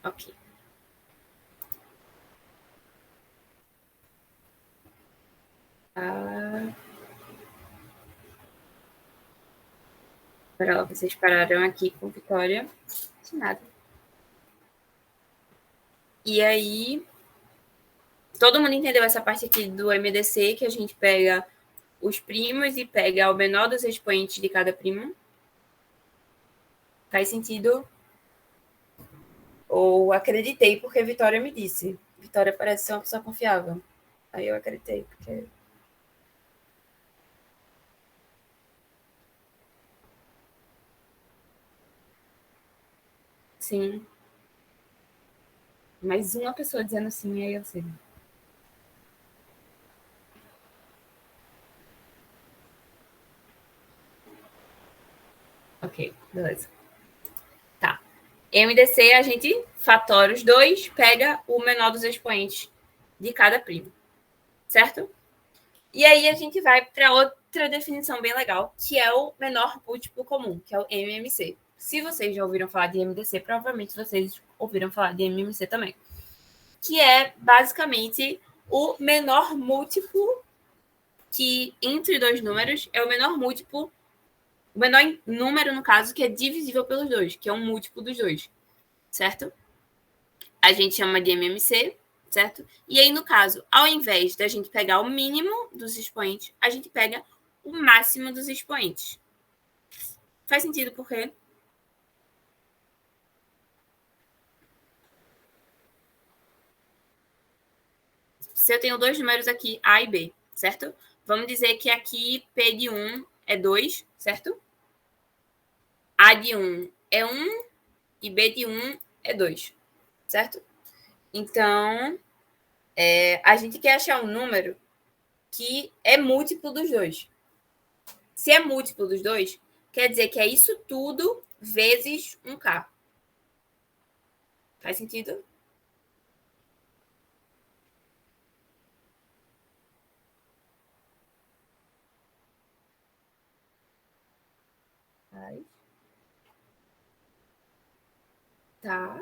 Ok. Para lá, vocês pararam aqui com Vitória. De nada. E aí, todo mundo entendeu essa parte aqui do MDC, que a gente pega os primos e pega o menor dos expoentes de cada primo? Faz sentido? Ou acreditei porque Vitória me disse. Vitória parece ser uma pessoa confiável. Aí eu acreditei, porque... Sim. Mais uma pessoa dizendo sim, aí eu sei. Ok, beleza. Tá. MDC, a gente fatora os dois, pega o menor dos expoentes de cada primo. Certo? E aí a gente vai para outra definição bem legal, que é o menor múltiplo comum, que é o MMC. Se vocês já ouviram falar de MDC, provavelmente vocês ouviram falar de MMC também. Que é basicamente o menor múltiplo que entre dois números é o menor múltiplo, o menor número, no caso, que é divisível pelos dois, que é um múltiplo dos dois, certo? A gente chama de MMC, certo? E aí, no caso, ao invés da gente pegar o mínimo dos expoentes, a gente pega o máximo dos expoentes. Faz sentido por quê? Se eu tenho dois números aqui, A e B, certo? Vamos dizer que aqui P de 1 é 2, certo? A de 1 é 1 e B de 1 é 2, certo? Então, a gente quer achar um número que é múltiplo dos dois. Se é múltiplo dos dois, quer dizer que é isso tudo vezes 1K. Faz sentido? Faz. Tá.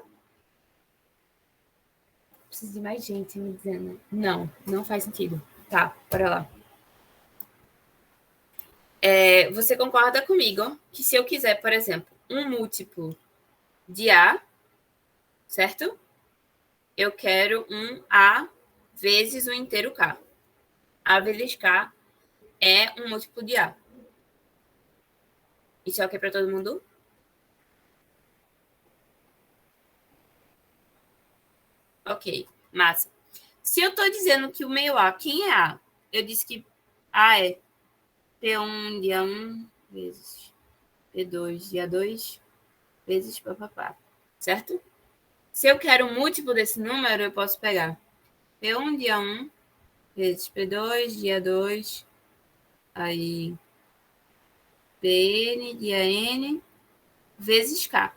Preciso de mais gente me dizendo. Não, não faz sentido. Tá, bora lá. Você concorda comigo que se eu quiser, por exemplo, um múltiplo de A, certo? Eu quero um A vezes o inteiro K. A vezes K é um múltiplo de A. Isso é ok para todo mundo? Ok, massa. Se eu estou dizendo que o meio A, quem é A? Eu disse que A é P1 dia 1 vezes P2 dia 2 vezes papapá, certo? Se eu quero um múltiplo desse número, eu posso pegar P1 dia 1 vezes P2 dia 2, aí Pn dia N vezes K.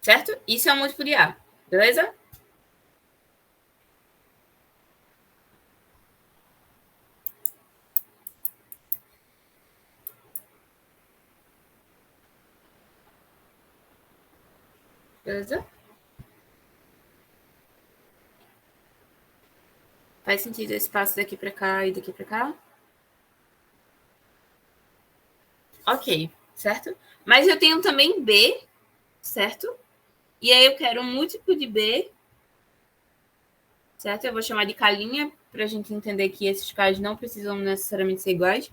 Certo? Isso é um múltiplo de A. Beleza? Beleza? Faz sentido esse passo daqui para cá e daqui para cá? Ok, certo? Mas eu tenho também B, certo? E aí eu quero um múltiplo de B, certo? Eu vou chamar de K' para a gente entender que esses K's não precisam necessariamente ser iguais.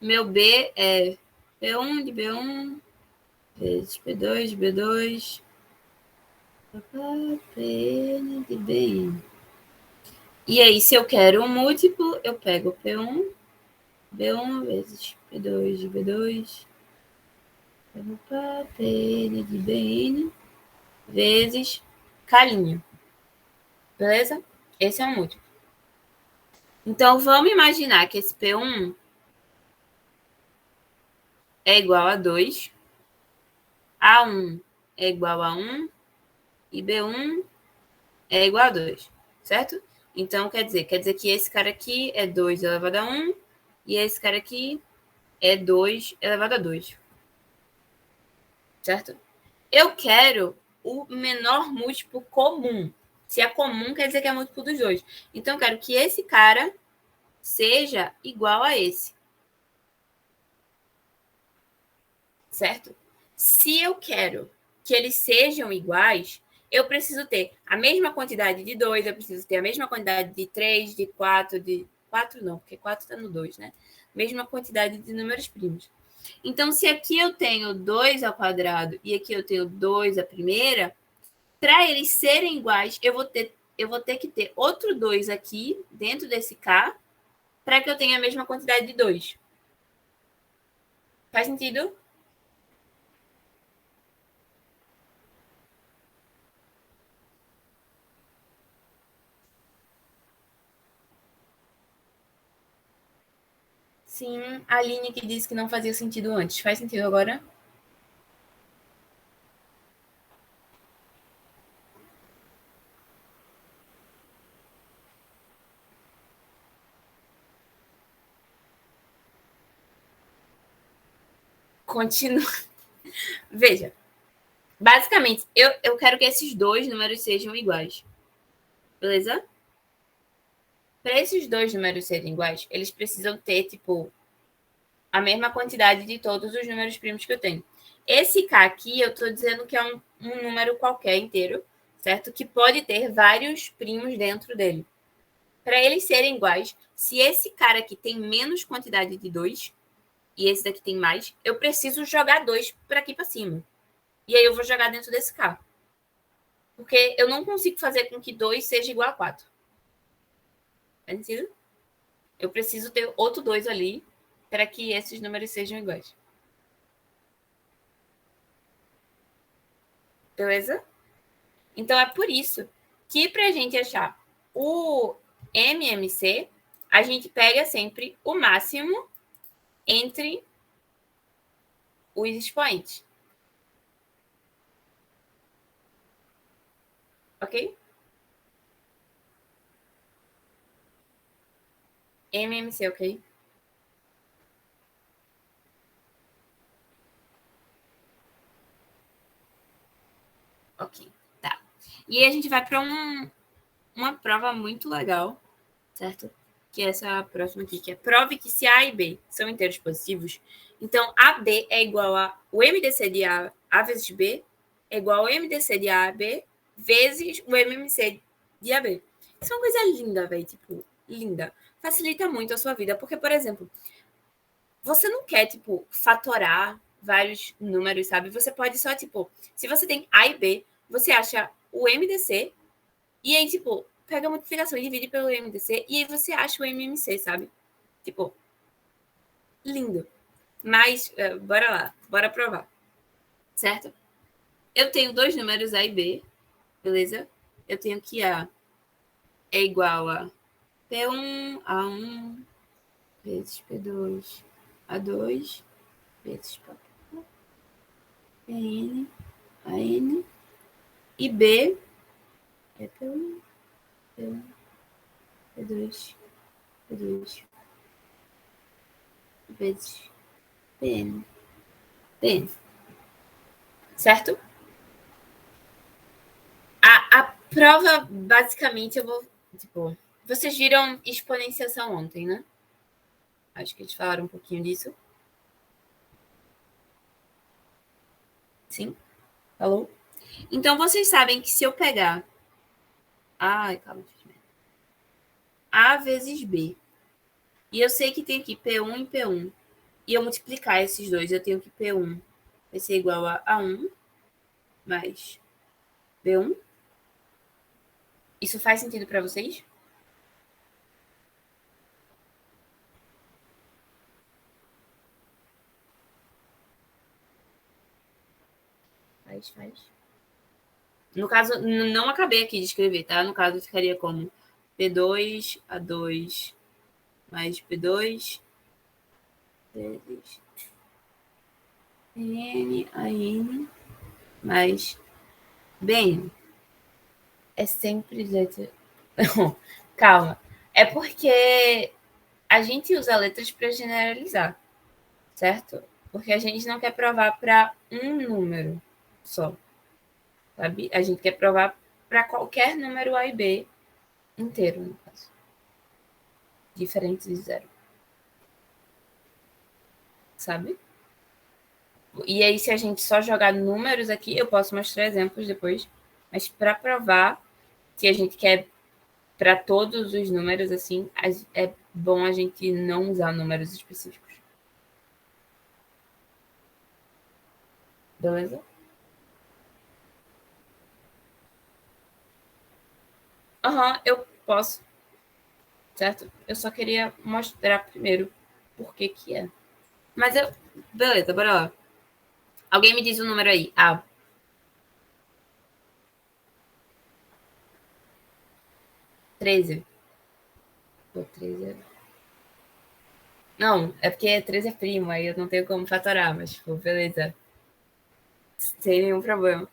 Meu B é P1 de B1 vezes P2 de B2 Pn de Bi. E aí, se eu quero um múltiplo, eu pego P1, B1 vezes P2 de B2 Pn de Bn vezes K'. Beleza? Esse é um múltiplo. Então, vamos imaginar que esse P1 é igual a 2, A1 é igual a 1 e B1 é igual a 2, certo? Então, quer dizer que esse cara aqui é 2 elevado a 1 e esse cara aqui é 2 elevado a 2, certo? Eu quero o menor múltiplo comum. Se é comum, quer dizer que é múltiplo dos dois. Então, eu quero que esse cara seja igual a esse. Certo? Se eu quero que eles sejam iguais, eu preciso ter a mesma quantidade de 2, eu preciso ter a mesma quantidade de 3, de 4, de 4 não, porque 4 está no 2, né? Mesma quantidade de números primos. Então, se aqui eu tenho 2 ao quadrado e aqui eu tenho 2 à primeira, para eles serem iguais, eu vou ter que ter outro 2 aqui dentro desse K para que eu tenha a mesma quantidade de 2. Faz sentido? Sim, a Aline que disse que não fazia sentido antes. Faz sentido agora? Continua. Veja, basicamente, eu quero que esses dois números sejam iguais. Beleza? Para esses dois números serem iguais, eles precisam ter, tipo, a mesma quantidade de todos os números primos que eu tenho. Esse K aqui, eu estou dizendo que é um número qualquer inteiro, certo? Que pode ter vários primos dentro dele. Para eles serem iguais, se esse cara aqui tem menos quantidade de 2 e esse daqui tem mais, eu preciso jogar 2 para aqui para cima. E aí eu vou jogar dentro desse K. Porque eu não consigo fazer com que 2 seja igual a 4. Faz sentido? Eu preciso ter outro 2 ali para que esses números sejam iguais. Beleza? Então é por isso que para a gente achar o MMC, a gente pega sempre o máximo entre os expoentes. Ok? MMC, ok? Ok, tá. E aí a gente vai para uma prova muito legal, certo? Que é essa próxima aqui, que é prove que se A e B são inteiros positivos, então AB é igual a o MDC de A vezes B é igual ao MDC de AB vezes o MMC de AB. Isso é uma coisa linda, velho, tipo, linda. Facilita muito a sua vida, porque, por exemplo, você não quer, tipo, fatorar vários números, sabe? Você pode só, tipo, se você tem A e B, você acha o MDC e aí, tipo, pega a multiplicação e divide pelo MDC e aí você acha o MMC, sabe? Tipo, lindo. Mas, bora lá, bora provar. Certo? Eu tenho dois números A e B, beleza? Eu tenho que A é igual a P1, A1, vezes P2, A2, vezes PN, AN. E B é P1, P1, P2, P2, vezes PN. PN. Certo? A prova, basicamente, eu vou... Tipo, vocês viram exponenciação ontem, né? Acho que eles falaram um pouquinho disso. Sim? Falou? Então, vocês sabem que se eu pegar... Ai, calma. A vezes B. E eu sei que tem aqui P1 e P1. E eu multiplicar esses dois, eu tenho que P1 vai ser igual a A1 mais B1. Isso faz sentido para vocês? Faz. No caso, não acabei aqui de escrever, tá? No caso, ficaria como P2, A2 mais P2 vezes N, AN mais BN. É sempre... Calma. É porque a gente usa letras para generalizar, certo? Porque a gente não quer provar para um número só, sabe? A gente quer provar para qualquer número A e B inteiro, no caso. Diferente de zero. Sabe? E aí, se a gente só jogar números aqui, eu posso mostrar exemplos depois, mas para provar que a gente quer para todos os números, assim, é bom a gente não usar números específicos. Beleza? Aham, eu posso. Certo? Eu só queria mostrar primeiro por que que é. Mas eu... Beleza, bora lá. Alguém me diz o número aí. Ah, 13. Pô, 13 é... Não, é porque 13 é primo, aí eu não tenho como fatorar, mas, tipo, beleza. Sem nenhum problema.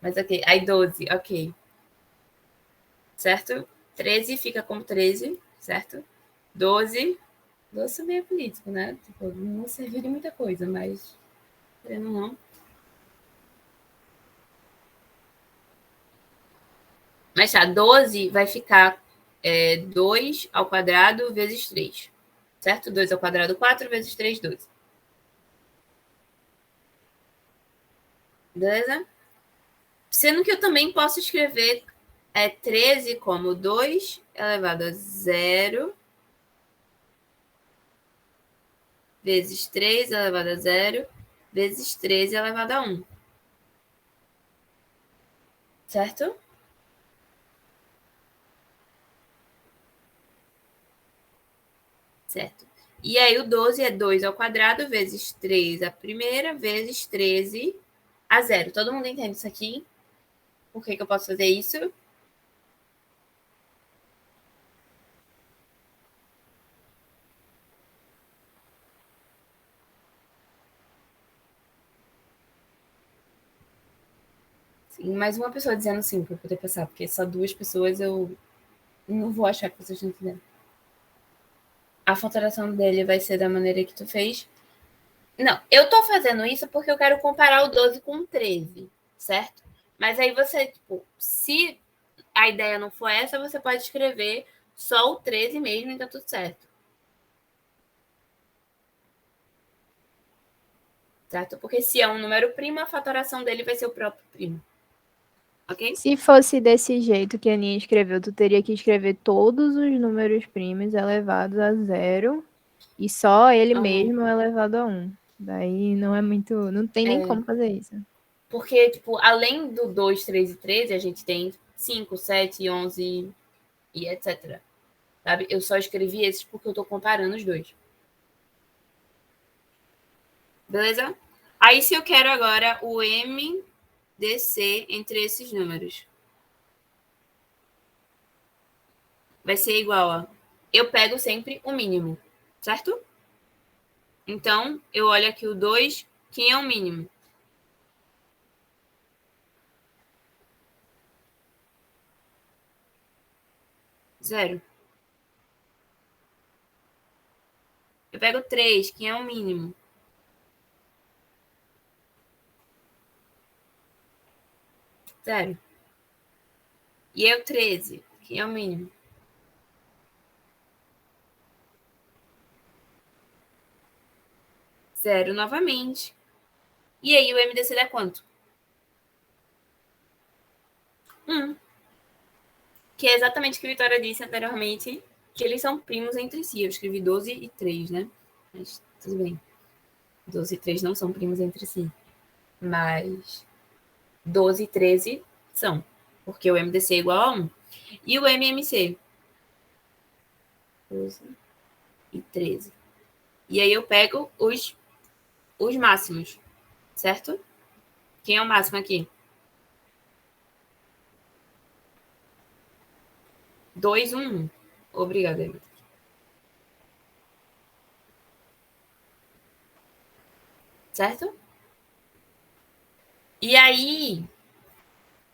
Mas ok. Aí 12, ok. Certo? 13 fica como 13, certo? 12. 12 também é político, né? Tipo, não serviu de muita coisa, mas... Querendo ou não. Mas tá, 12 vai ficar 2 ao quadrado vezes 3. Certo? 2 ao quadrado, 4 vezes 3, 12. Beleza? Sendo que eu também posso escrever 13 como 2 elevado a 0 vezes 3 elevado a 0 vezes 13 elevado a 1. Certo? Certo. E aí o 12 é 2 ao quadrado vezes 3 a primeira vezes 13 a 0. Todo mundo entende isso aqui? Por que eu posso fazer isso? Sim, mais uma pessoa dizendo sim para poder passar, porque só duas pessoas eu não vou achar que vocês estão entendendo. A fatoração dele vai ser da maneira que tu fez. Não, eu tô fazendo isso porque eu quero comparar o 12 com o 13, certo? Mas aí você, tipo, se a ideia não for essa, você pode escrever só o 13 mesmo e tá tudo certo. Certo? Porque se é um número primo, a fatoração dele vai ser o próprio primo. Ok? Se fosse desse jeito que a Aninha escreveu, tu teria que escrever todos os números primos elevados a zero e só ele mesmo elevado a 1. Daí não é muito. Não tem nem como fazer isso. Porque, tipo, além do 2, 3 e 13, a gente tem 5, 7, 11 e etc. Sabe? Eu só escrevi esses porque eu tô comparando os dois. Beleza? Aí, se eu quero agora o MDC entre esses números, vai ser igual a... Eu pego sempre o mínimo, certo? Então, eu olho aqui o 2, quem é o mínimo? Zero. Eu pego 3, quem é o mínimo? Zero. E eu 13, quem é o mínimo? Zero novamente. E aí o MDC dá quanto? 1. Que é exatamente o que a Vitória disse anteriormente, que eles são primos entre si. Eu escrevi 12 e 3, né? Mas tudo bem. 12 e 3 não são primos entre si. Mas 12 e 13 são. Porque o MDC é igual a 1. E o MMC? 12 e 13. E aí eu pego os máximos, certo? Quem é o máximo aqui? 2, 1, 1. Obrigada, Emily. Certo? E aí,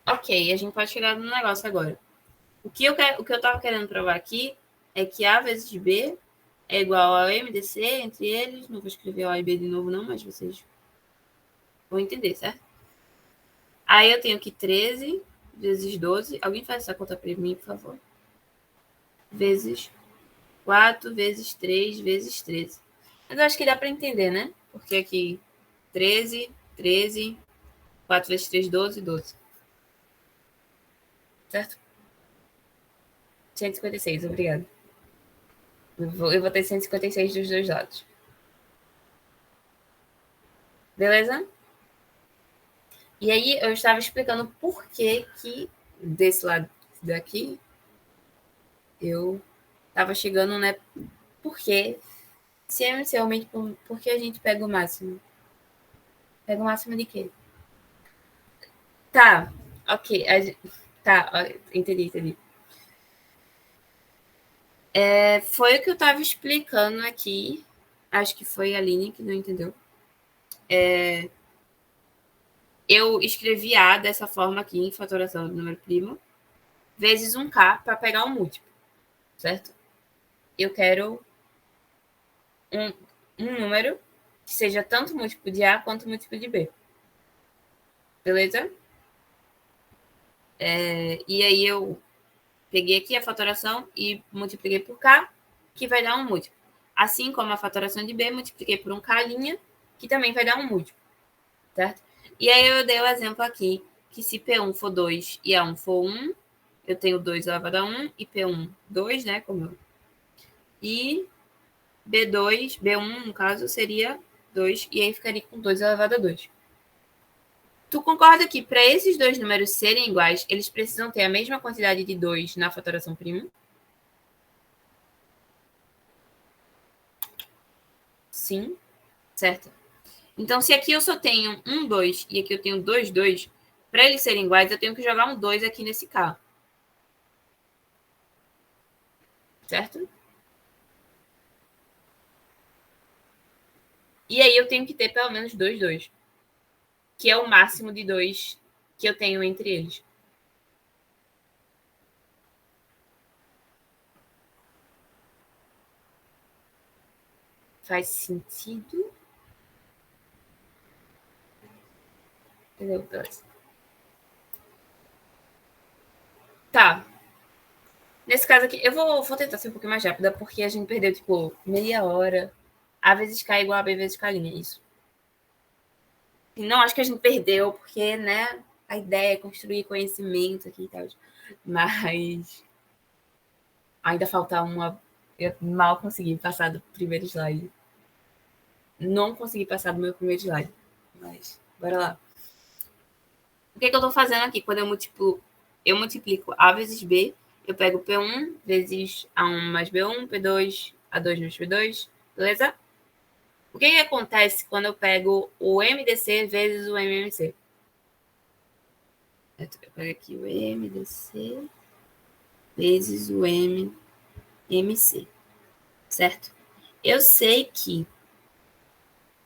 ok, a gente pode chegar no negócio agora. O que eu tava querendo provar aqui é que A vezes B é igual ao MDC entre eles. Não vou escrever A e B de novo, não, mas vocês vão entender, certo? Aí eu tenho que 13 vezes 12. Alguém faz essa conta para mim, por favor? Vezes 4 vezes 3 vezes 13. Mas eu acho que dá para entender, né? Porque aqui 13, 13, 4 vezes 3, 12, 12. Certo? 156, obrigada. Eu vou ter 156 dos dois lados. Beleza? E aí eu estava explicando por que desse lado daqui eu estava chegando, né? Porque se é realmente por que a gente pega o máximo? Pega o máximo de quê? Tá, ok. Tá, entendi. Foi o que eu estava explicando aqui. Acho que foi a Aline que não entendeu. Eu escrevi A dessa forma aqui em fatoração do número primo, vezes 1K para pegar um múltiplo, certo? Eu quero um número que seja tanto múltiplo de A quanto múltiplo de B. Beleza? E aí eu peguei aqui a fatoração e multipliquei por K, que vai dar um múltiplo. Assim como a fatoração de B, multipliquei por um K', que também vai dar um múltiplo, certo? E aí eu dei o exemplo aqui, que se P1 for 2 e A1 for 1, eu tenho 2 elevado a 1 e P1, 2, né? E B2, B1, no caso, seria 2, e aí ficaria com 2 elevado a 2. Tu concorda que para esses dois números serem iguais, eles precisam ter a mesma quantidade de 2 na fatoração prima? Sim, certo. Então, se aqui eu só tenho 1, 2 e aqui eu tenho 2, 2, para eles serem iguais, eu tenho que jogar um 2 aqui nesse K. Certo? E aí eu tenho que ter pelo menos 2, 2, que é o máximo de 2 que eu tenho entre eles. Faz sentido? Entendeu? Tá. Nesse caso aqui, eu vou tentar ser um pouquinho mais rápida, porque a gente perdeu, tipo, meia hora. A vezes K igual a B vezes K', isso. E não acho que a gente perdeu, porque, né, a ideia é construir conhecimento aqui e tal. Mas ainda falta uma... Eu mal consegui passar do primeiro slide. Não consegui passar do meu primeiro slide. Mas, bora lá. O que eu tô fazendo aqui? Quando eu multiplico A vezes B, eu pego P1 vezes A1 mais B1, P2, A2 mais P2, beleza? O que acontece quando eu pego o MDC vezes o MMC? Eu pego aqui o MDC vezes o MMC, certo? Eu sei que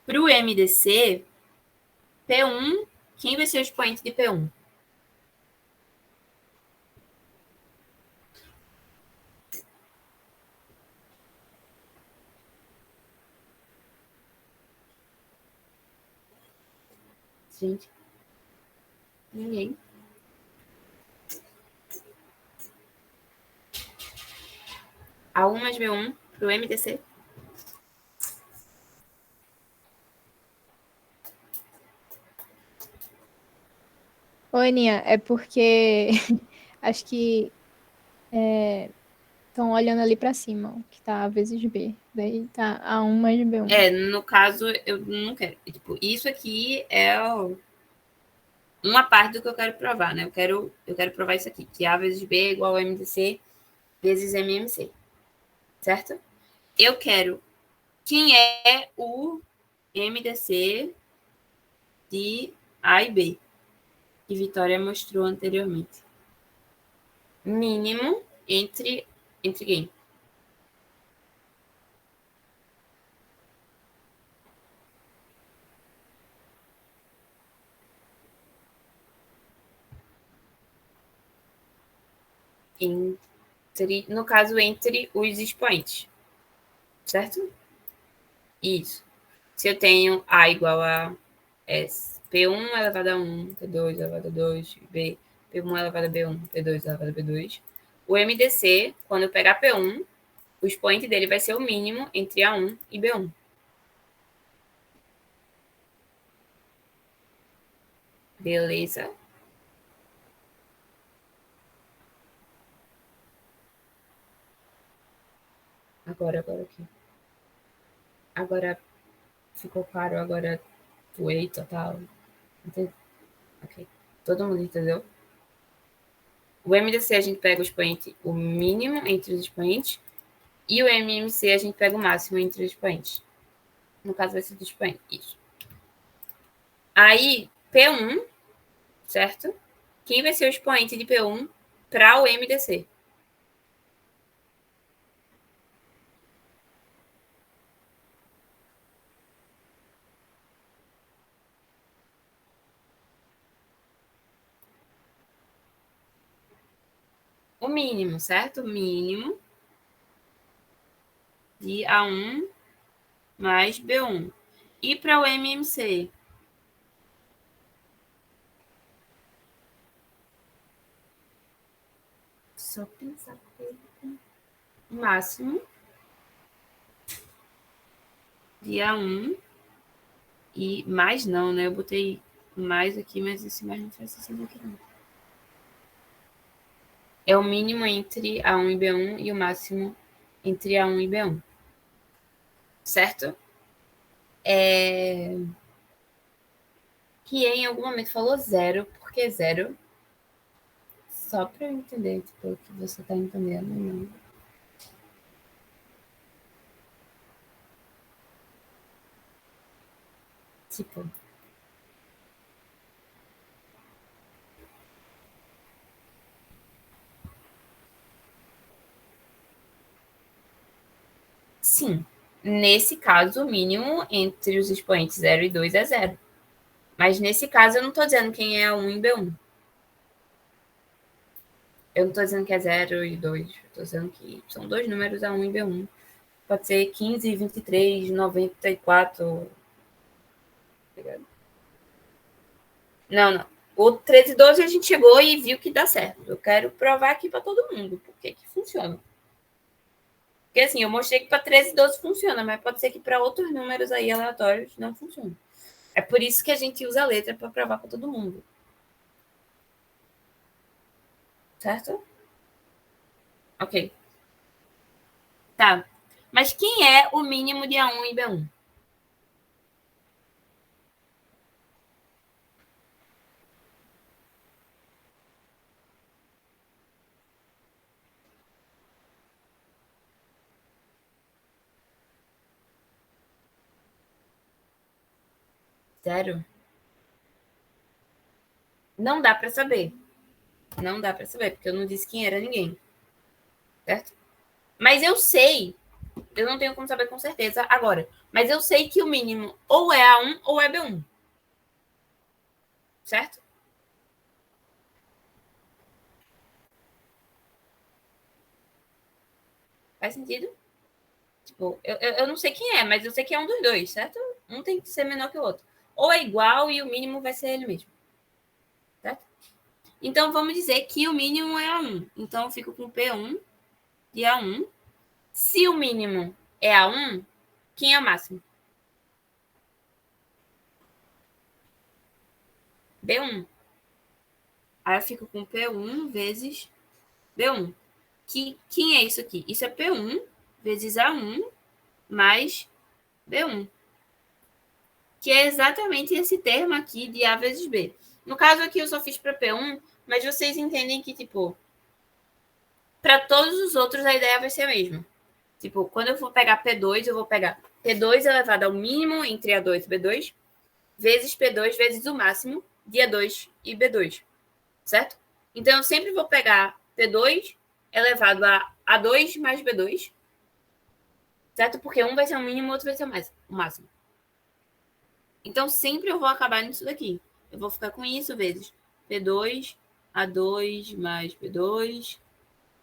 para o MDC, P1, quem vai ser o expoente de P1? Gente, ninguém. A1 mais B1 para o MDC. Oi, Aninha, é porque acho que estão olhando ali para cima, ó, que tá A vezes B. Daí tá A1 mais B1. No caso, eu não quero. Tipo, isso aqui é uma parte do que eu quero provar, né? Eu quero provar isso aqui, que A vezes B é igual a MDC vezes MMC, certo? Eu quero quem é o MDC de A e B, que Vitória mostrou anteriormente. Mínimo entre quem? No caso, entre os expoentes, certo? Isso. Se eu tenho A igual a S, P1 elevado a 1, P2 elevado a 2, B, P1 elevado a B1, P2 elevado a B2. O MDC, quando eu pegar P1, o expoente dele vai ser o mínimo entre A1 e B1. Beleza? Agora aqui. Agora ficou claro, agora voei total. Ok. Todo mundo entendeu? O MDC a gente pega o expoente, o mínimo entre os expoentes, e o MMC a gente pega o máximo entre os expoentes. No caso vai ser do expoente. Isso. Aí, P1, certo? Quem vai ser o expoente de P1 para o MDC? O mínimo, certo? O mínimo de A1 mais B1. E para o MMC? Só pensar. Máximo de A1 e mais não, né? Eu botei mais aqui, mas esse mais não faz sentido aqui não. É o mínimo entre A1 e B1 e o máximo entre A1 e B1. Certo? Que em algum momento falou zero. Por que zero? Só para eu entender, tipo, o que você tá entendendo. Não. Tipo, sim. Nesse caso, o mínimo entre os expoentes 0 e 2 é zero. Mas nesse caso, eu não estou dizendo quem é A1 e B1. Eu não estou dizendo que é 0 e 2. Estou dizendo que são dois números A1 e B1. Pode ser 15, 23, 94. Não, não. O 13 e 12 a gente chegou e viu que dá certo. Eu quero provar aqui para todo mundo por que funciona. Porque assim, eu mostrei que para 13 e 12 funciona, mas pode ser que para outros números aí aleatórios não funcione. É por isso que a gente usa a letra para provar para todo mundo. Certo? Ok. Tá. Mas quem é o mínimo de A1 e B1? 0? Não dá para saber. Não dá para saber, porque eu não disse quem era ninguém. Certo? Mas eu sei, eu não tenho como saber com certeza agora, mas eu sei que o mínimo ou é A1 ou é B1. Certo? Faz sentido? Tipo, eu não sei quem é, mas eu sei que é um dos dois, certo? Um tem que ser menor que o outro. Ou é igual e o mínimo vai ser ele mesmo. Certo? Então, vamos dizer que o mínimo é A1. Então, eu fico com P1 de A1. Se o mínimo é A1, quem é o máximo? B1. Aí eu fico com P1 vezes B1. Quem é isso aqui? Isso é P1 vezes A1 mais B1. Que é exatamente esse termo aqui de A vezes B. No caso aqui eu só fiz para P1, mas vocês entendem que, tipo, para todos os outros a ideia vai ser a mesma. Tipo, quando eu for pegar P2, eu vou pegar P2 elevado ao mínimo entre A2 e B2, vezes P2 vezes o máximo de A2 e B2. Certo? Então, eu sempre vou pegar P2 elevado a A2 mais B2. Certo? Porque um vai ser o mínimo, o outro vai ser o máximo. Então, sempre eu vou acabar nisso daqui. Eu vou ficar com isso vezes P2, A2 mais P2.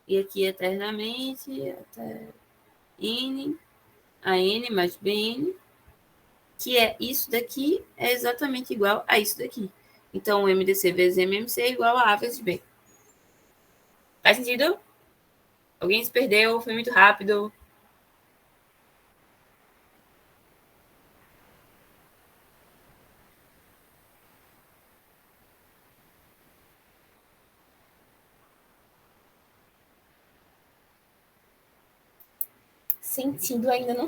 E aqui eternamente, até N, a N mais BN, que é isso daqui, é exatamente igual a isso daqui. Então, o MDC vezes MMC é igual a A vezes B. Faz sentido? Alguém se perdeu? Foi muito rápido? Sentido ainda não.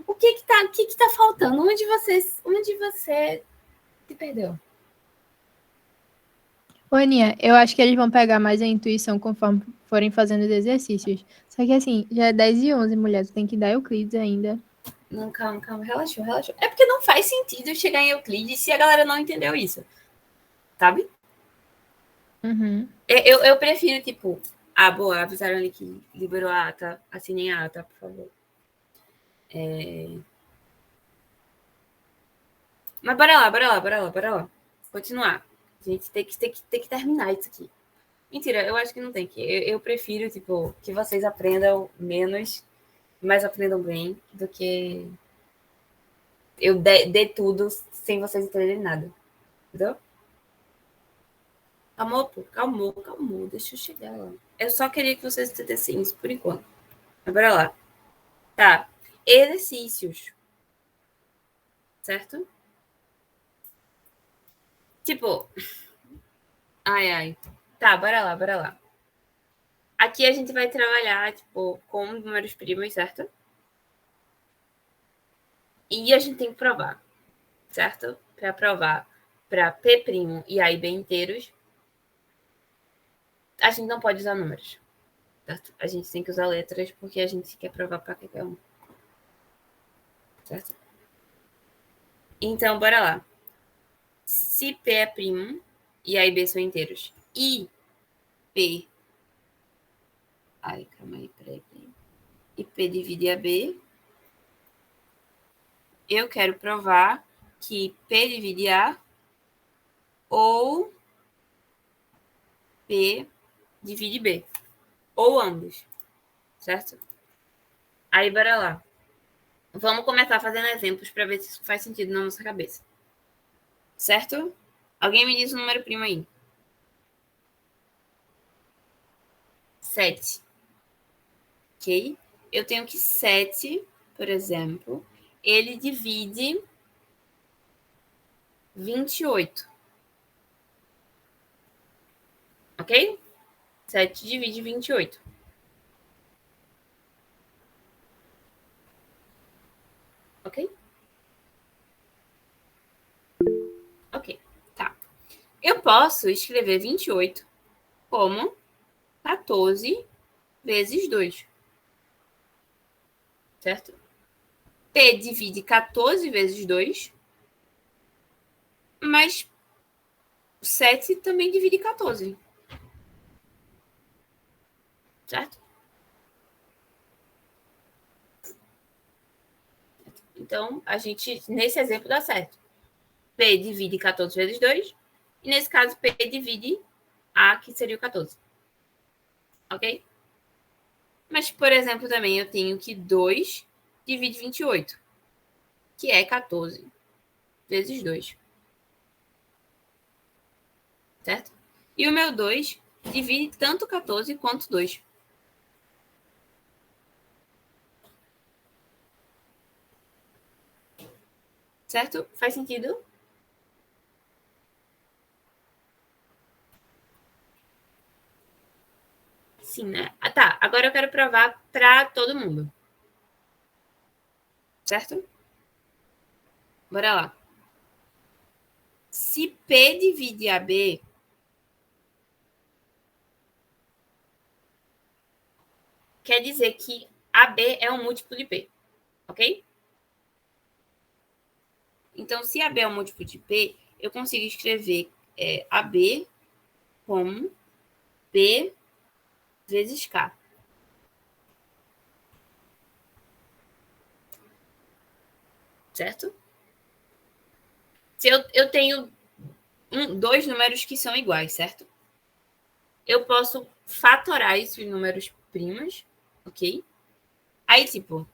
O que tá faltando? Onde você se perdeu? Ô, Aninha, eu acho que eles vão pegar mais a intuição conforme forem fazendo os exercícios. Só que assim, já é 10h11, mulher, tu tem que dar Euclides ainda. Não, calma, relaxou. É porque não faz sentido eu chegar em Euclides se a galera não entendeu isso. Sabe? Uhum. Eu prefiro, tipo, boa, avisaram ali que liberou a ata, assinem a ata, por favor. Mas bora lá. Continuar. A gente tem que terminar isso aqui. Mentira, eu acho que não tem que. Eu prefiro, tipo, que vocês aprendam menos, mas aprendam bem, do que eu dê tudo sem vocês entenderem nada. Entendeu? Calmou. Deixa eu chegar lá. Eu só queria que vocês entendessem isso por enquanto. Mas bora lá. Tá. Exercícios. Certo? Tipo. Ai. Tá, bora lá. Aqui a gente vai trabalhar, tipo, com números primos, certo? E a gente tem que provar, certo? Para provar para P' e A e B inteiros, a gente não pode usar números, certo? A gente tem que usar letras porque a gente quer provar para qualquer um, certo? Então, bora lá. Se P é primo e A e B são inteiros e P... Ai, calma aí, peraí. E P divide a B, eu quero provar que P divide A ou P divide B. Ou ambos, certo? Aí, bora lá. Vamos começar fazendo exemplos para ver se isso faz sentido na nossa cabeça. Certo? Alguém me diz o número primo aí. 7. Ok? Eu tenho que 7, por exemplo, ele divide 28. Ok? 7 divide 28. Ok? Ok, tá. Eu posso escrever 28 como 14 vezes 2. Certo? P divide 14 vezes 2 Mas 7 também divide 14. Certo? Então, a gente, nesse exemplo, dá certo. P divide 14 vezes 2. E nesse caso, P divide A, que seria o 14. Ok? Mas, por exemplo, também eu tenho que 2 divide 28, que é 14 vezes 2. Certo? E o meu 2 divide tanto 14 quanto 2. Certo? Faz sentido? Sim, né? Ah, tá. Agora eu quero provar para todo mundo. Certo? Bora lá. Se P divide AB, quer dizer que AB é um múltiplo de P. Ok? Então, se AB é um múltiplo de P, eu consigo escrever AB como P vezes K. Certo? Se eu tenho dois números que são iguais, certo? Eu posso fatorar esses números primos, ok? Aí, tipo,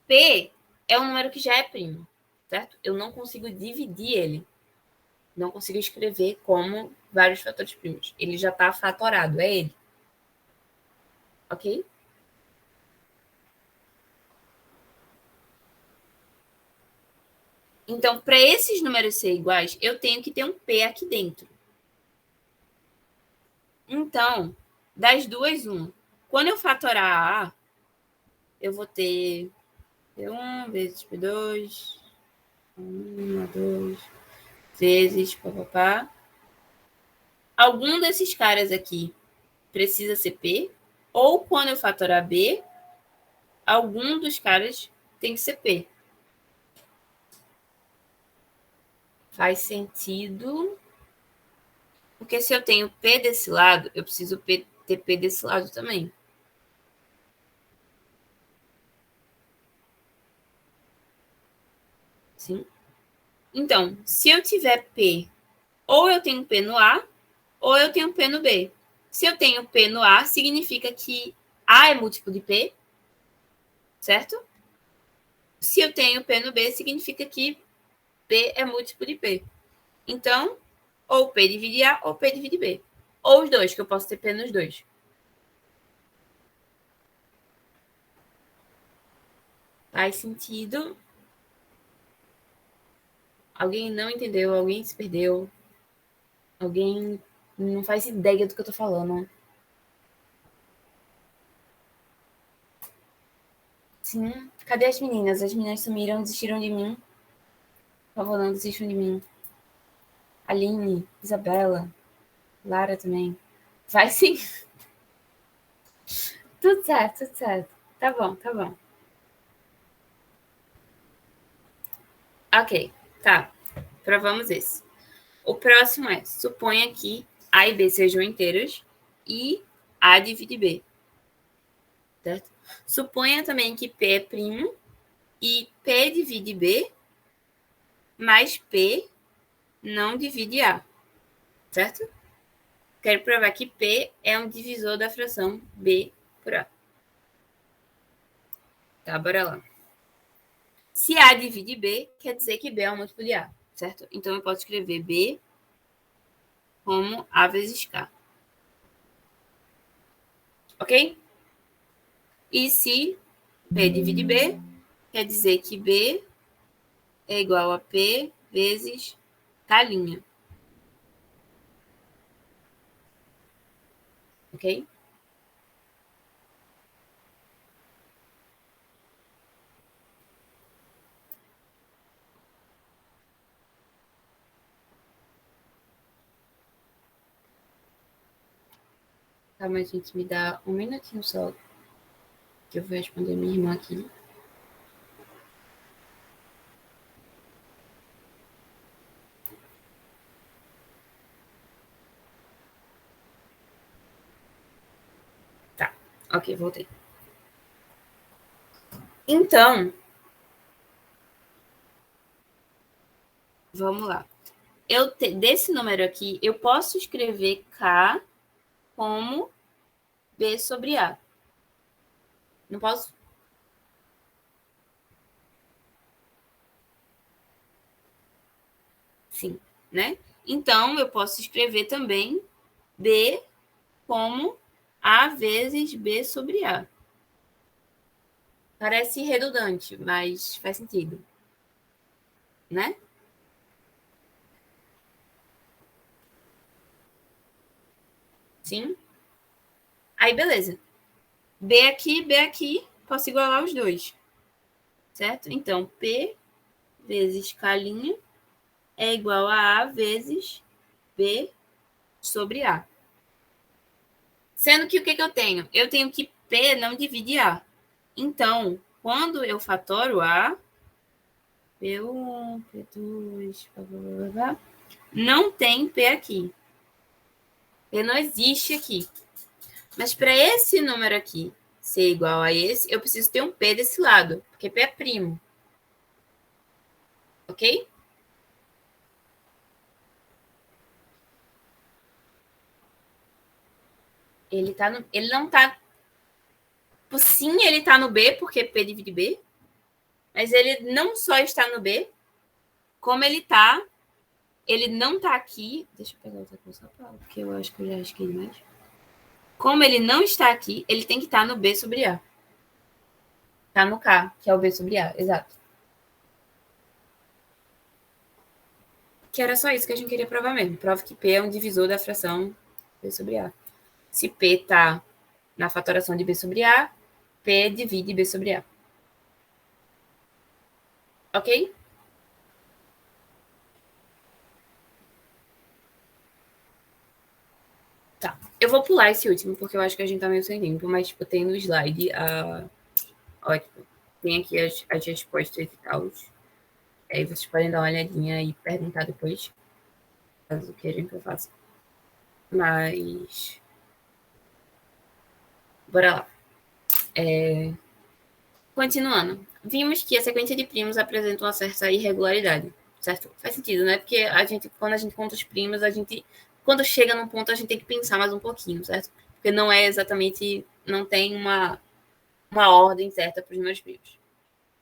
P é um número que já é primo, certo? Eu não consigo dividir ele. Não consigo escrever como vários fatores primos. Ele já está fatorado, é ele. Ok? Então, para esses números serem iguais, eu tenho que ter um P aqui dentro. Então, das duas, uma. Quando eu fatorar A, eu vou ter P1 vezes P2, 1, 2, vezes papapá. Algum desses caras aqui precisa ser P, ou quando eu fatorar B, algum dos caras tem que ser P. Faz sentido. Porque se eu tenho P desse lado, eu preciso ter P desse lado também. Sim? Então, se eu tiver P, ou eu tenho P no A, ou eu tenho P no B. Se eu tenho P no A, significa que A é múltiplo de P, certo? Se eu tenho P no B, significa que P é múltiplo de P. Então, ou P divide A, ou P divide B. Ou os dois, que eu posso ter P nos dois. Faz sentido? Alguém não entendeu? Alguém se perdeu? Alguém não faz ideia do que eu tô falando? Sim. Cadê as meninas? As meninas sumiram, desistiram de mim. Por favor, não desistam de mim. Aline, Isabela, Lara também. Vai sim. Tudo certo, tudo certo. Tá bom, tá bom. Ok, tá. Provamos esse. O próximo é, suponha que A e B sejam inteiros e A divide B. Certo? Suponha também que P é primo e P divide B, mas P não divide A. Certo? Quero provar que P é um divisor da fração B por A. Tá, bora lá. Se A divide B, quer dizer que B é um múltiplo de A, certo? Então eu posso escrever B como A vezes K. Ok? E se P divide B, quer dizer que B é igual a P vezes K'. Ok? Tá, mas gente, me dá um minutinho só, que eu vou responder minha irmã aqui. Ok, voltei. Então, vamos lá. Desse número aqui, eu posso escrever K como B sobre A. Não posso? Sim, né? Então, eu posso escrever também B como A vezes B sobre A. Parece redundante, mas faz sentido, né? Sim? Aí, beleza. B aqui, posso igualar os dois, certo? Então, P vezes K' é igual a vezes B sobre A. Sendo que o que eu tenho? Eu tenho que P não divide A. Então, quando eu fatoro A, P1, P2, blá, blá, blá, não tem P aqui. P não existe aqui. Mas para esse número aqui ser igual a esse, eu preciso ter um P desse lado, porque P é primo. Ok? Ele não tá. Sim, ele tá no B, porque P divide B. Mas ele não só está no B, como ele não tá aqui. Deixa eu pegar outra coisa só porque eu acho que eu já risquei demais. Como ele não está aqui, ele tem que estar no B sobre A. Tá no K, que é o B sobre A, exato. Que era só isso que a gente queria provar mesmo. Prova que P é um divisor da fração B sobre A. Se P tá na fatoração de B sobre A, P divide B sobre A. Ok? Tá. Eu vou pular esse último, porque eu acho que a gente tá meio sem tempo, mas tipo, tem no slide ótimo. Tem aqui as respostas e tal. Aí vocês podem dar uma olhadinha e perguntar depois, caso queiram que eu faça. Mas. Bora lá. Continuando. Vimos que a sequência de primos apresenta uma certa irregularidade. Certo? Faz sentido, né? Porque quando a gente conta os primos, quando chega num ponto, a gente tem que pensar mais um pouquinho, certo? Porque não é exatamente. Não tem uma ordem certa para os meus primos.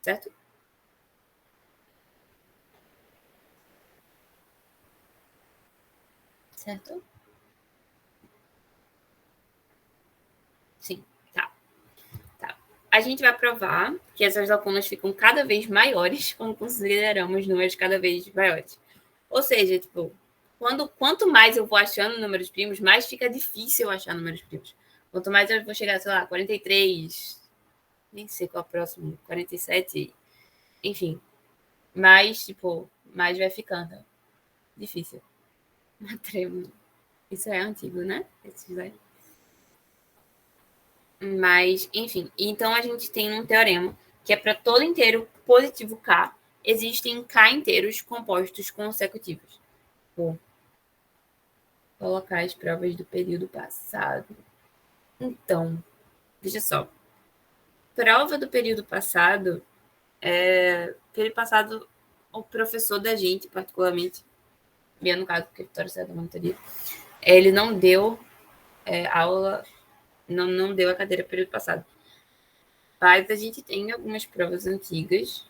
Certo? Certo? Sim. Tá. Tá. A gente vai provar que essas lacunas ficam cada vez maiores quando consideramos números cada vez maiores. Ou seja, tipo, quanto mais eu vou achando números primos, mais fica difícil achar números primos. Quanto mais eu vou chegar, sei lá, 43, nem sei qual é o próximo, 47, enfim. Mais, tipo, mais vai ficando difícil. Isso é antigo, né? Mas, enfim. Então, a gente tem um teorema que é para todo inteiro positivo K, existem K inteiros compostos consecutivos. Vou colocar as provas do período passado. Então, veja só. Prova do período passado, o professor da gente, particularmente, eu no caso, porque a Vitória saiu da monitoria, ele não deu aula, não deu a cadeira período passado. Mas a gente tem algumas provas antigas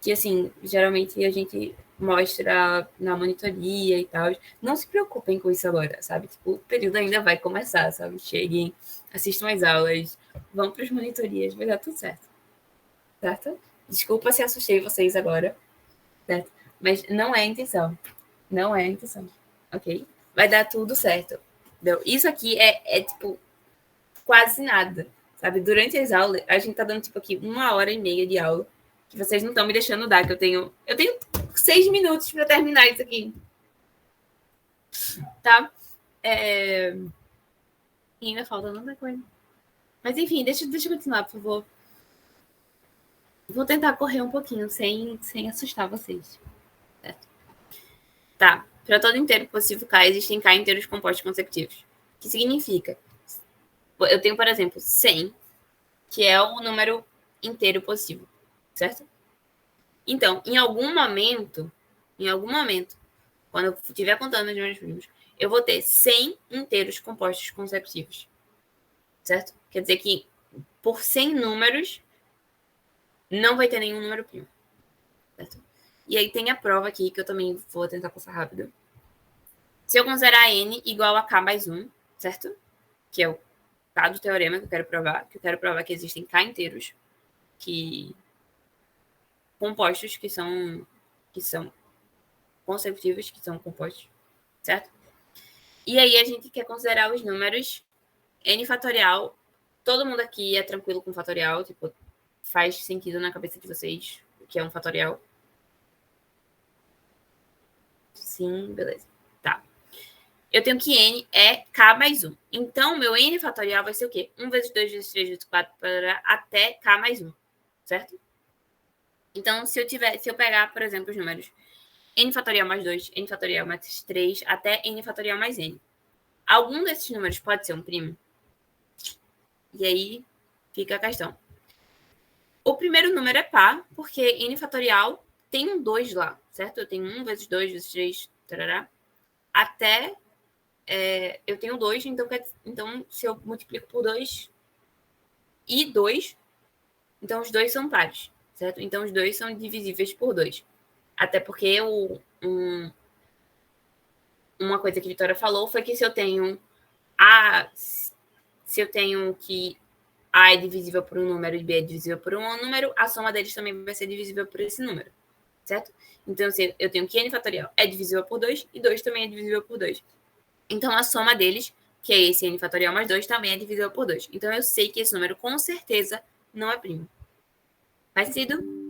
que, assim, geralmente a gente mostra na monitoria e tal. Não se preocupem com isso agora, sabe? Tipo, o período ainda vai começar, sabe? Cheguem, assistam as aulas, vão para as monitorias, vai dar tudo certo. Certo? Desculpa se assustei vocês agora, certo? Mas não é a intenção. Não é a intenção, ok? Vai dar tudo certo. Entendeu? Isso aqui tipo, quase nada, sabe? Durante as aulas, a gente tá dando, tipo, aqui 1h30 de aula, que vocês não estão me deixando dar, que eu tenho 6 minutos para terminar isso aqui. Tá? E ainda falta tanta coisa. Mas enfim, deixa eu continuar, por favor. Vou tentar correr um pouquinho sem assustar vocês. Certo? Tá. Para todo inteiro possível K, existem K inteiros compostos consecutivos. O que significa? eu tenho, por exemplo, 100, que é o número inteiro positivo, certo? Então, em algum momento, quando eu estiver contando os números primos, eu vou ter 100 inteiros compostos consecutivos, certo? Quer dizer que por 100 números, não vai ter nenhum número primo, certo? E aí tem a prova aqui, que eu também vou tentar passar rápido. Se eu considerar n igual a k mais 1, certo? Que é o K do teorema que eu quero provar, que existem k inteiros compostos que são consecutivos, que são compostos, certo? E aí a gente quer considerar os números n fatorial. Todo mundo aqui é tranquilo com fatorial, tipo, faz sentido na cabeça de vocês o que é um fatorial. Sim, beleza. Tá. Eu tenho que n é k mais 1. Então, meu n fatorial vai ser o quê? 1 vezes 2 vezes 3 vezes 4 até k mais 1, certo? Então, se eu pegar, por exemplo, os números n fatorial mais 2, n fatorial mais 3, até n fatorial mais n. Algum desses números pode ser um primo? E aí fica a questão. O primeiro número é par, porque n fatorial tem um 2 lá, certo? Eu tenho 1 vezes 2 vezes 3, tarará, até eu tenho 2, então se eu multiplico por 2 e 2, então os dois são pares, certo? Então os dois são divisíveis por 2. Até porque uma coisa que a Vitória falou foi que se eu tenho que A é divisível por um número e B é divisível por um número, a soma deles também vai ser divisível por esse número, certo? Então, se eu tenho que n fatorial é divisível por 2 e 2 também é divisível por 2. Então, a soma deles, que é esse n fatorial mais 2, também é divisível por 2. Então, eu sei que esse número, com certeza, não é primo. Faz sentido?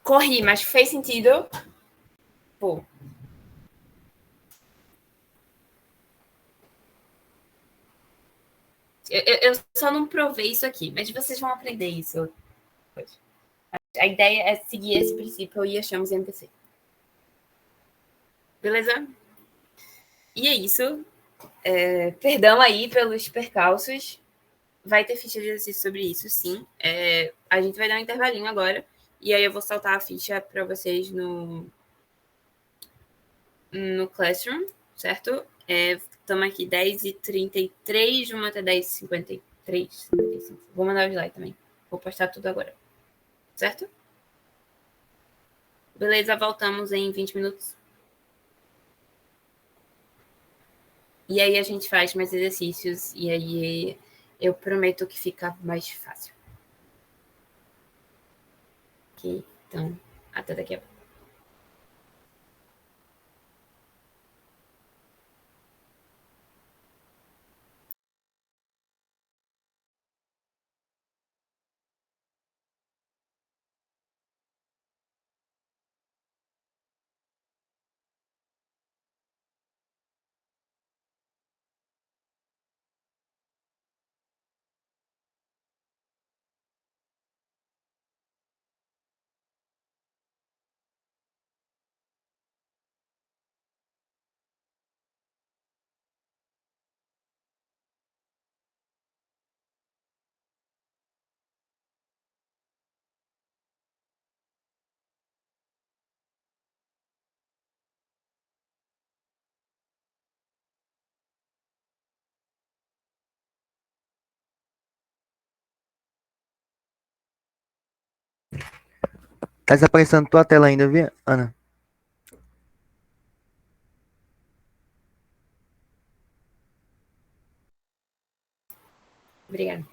Corri, mas fez sentido. Pô. Eu só não provei isso aqui, mas vocês vão aprender isso. A ideia é seguir esse princípio e achamos MPC. Beleza? E é isso. Perdão aí pelos percalços. Vai ter ficha de exercício sobre isso, sim. A gente vai dar um intervalinho agora. E aí eu vou saltar a ficha para vocês no Classroom, certo? Estamos aqui 10h33, vamos até 10h53, 55. Vou mandar o slide também. Vou postar tudo agora. Certo? Beleza, voltamos em 20 minutos. E aí a gente faz mais exercícios e aí eu prometo que fica mais fácil. Ok? Então, até daqui a pouco. Tá desaparecendo tua tela ainda, viu, Ana? Obrigada.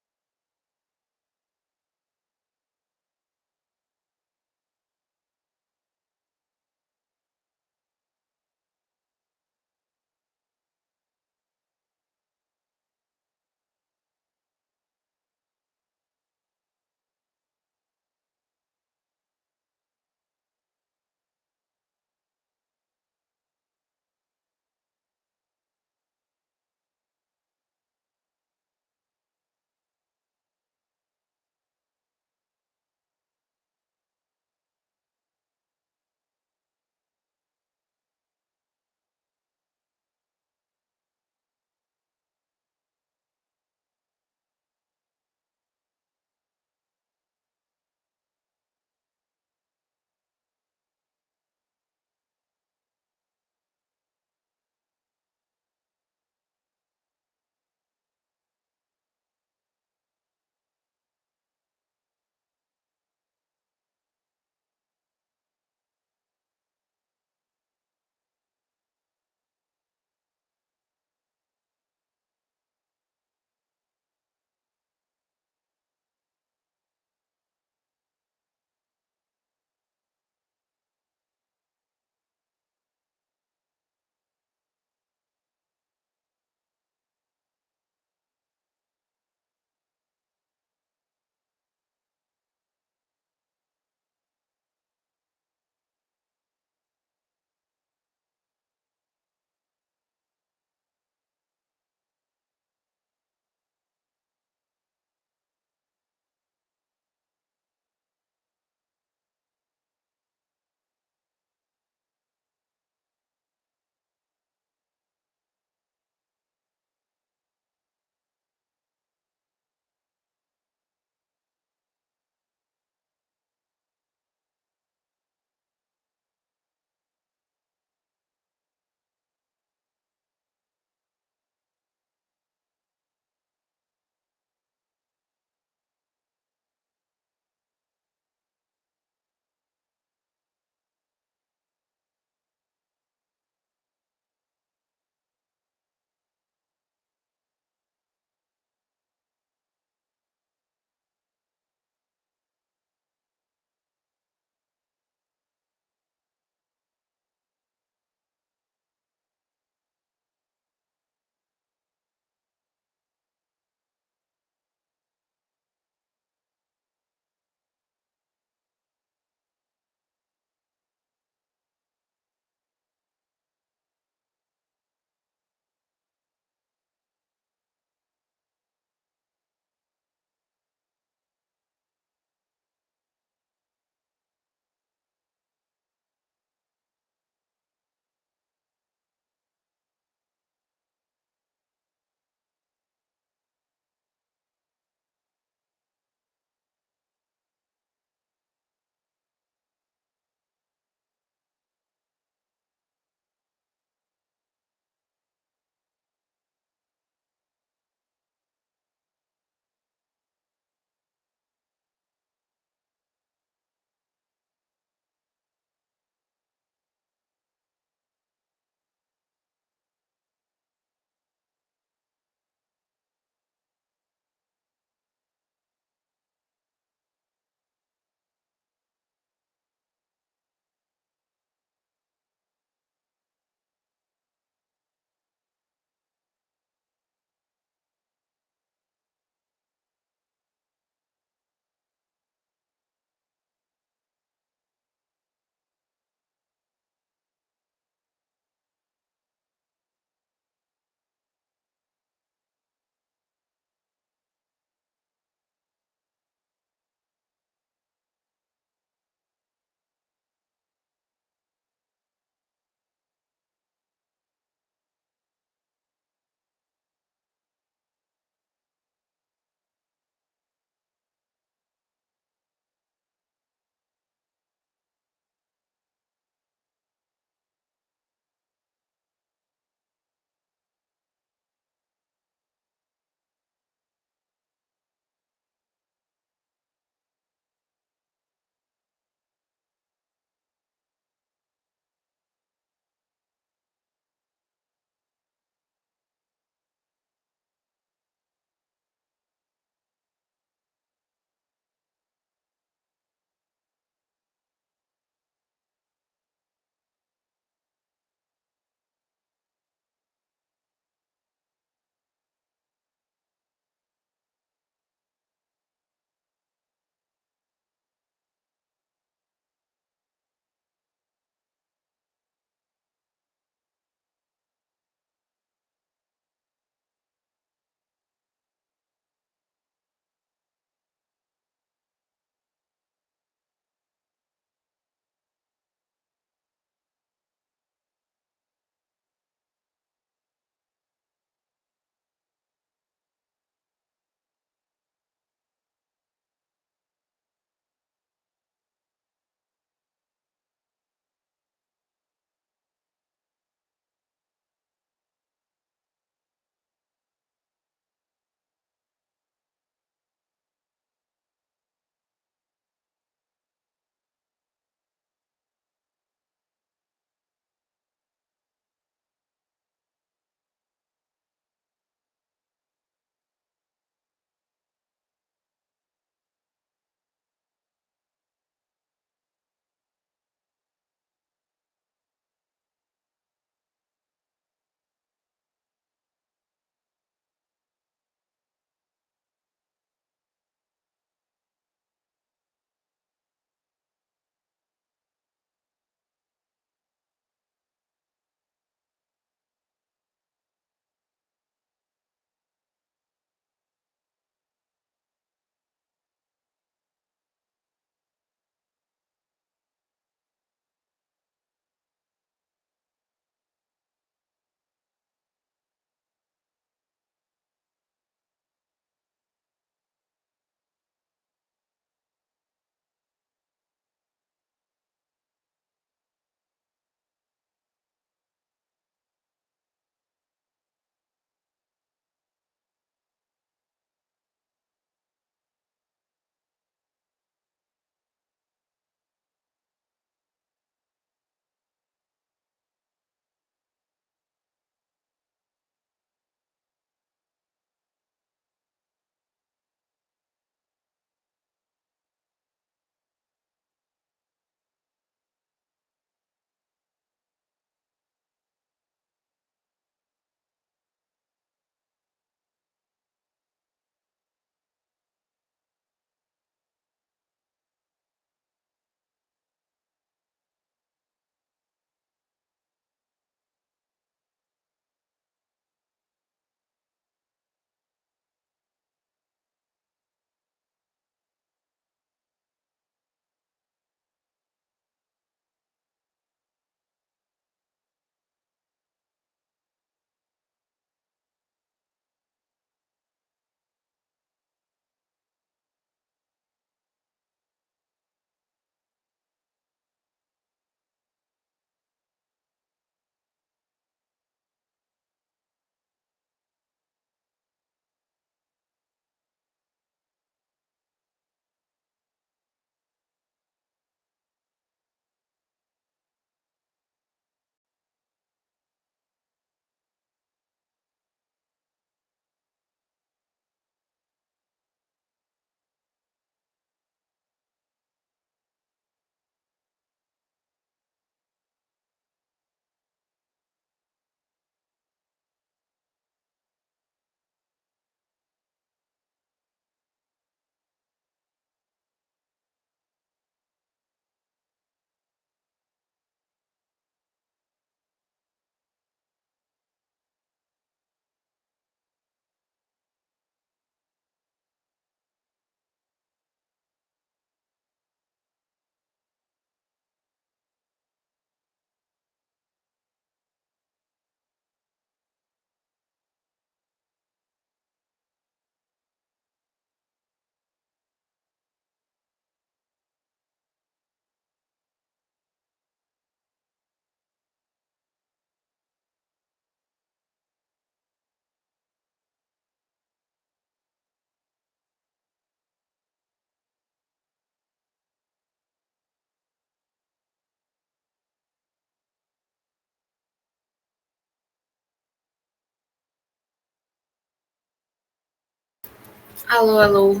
Alô, alô.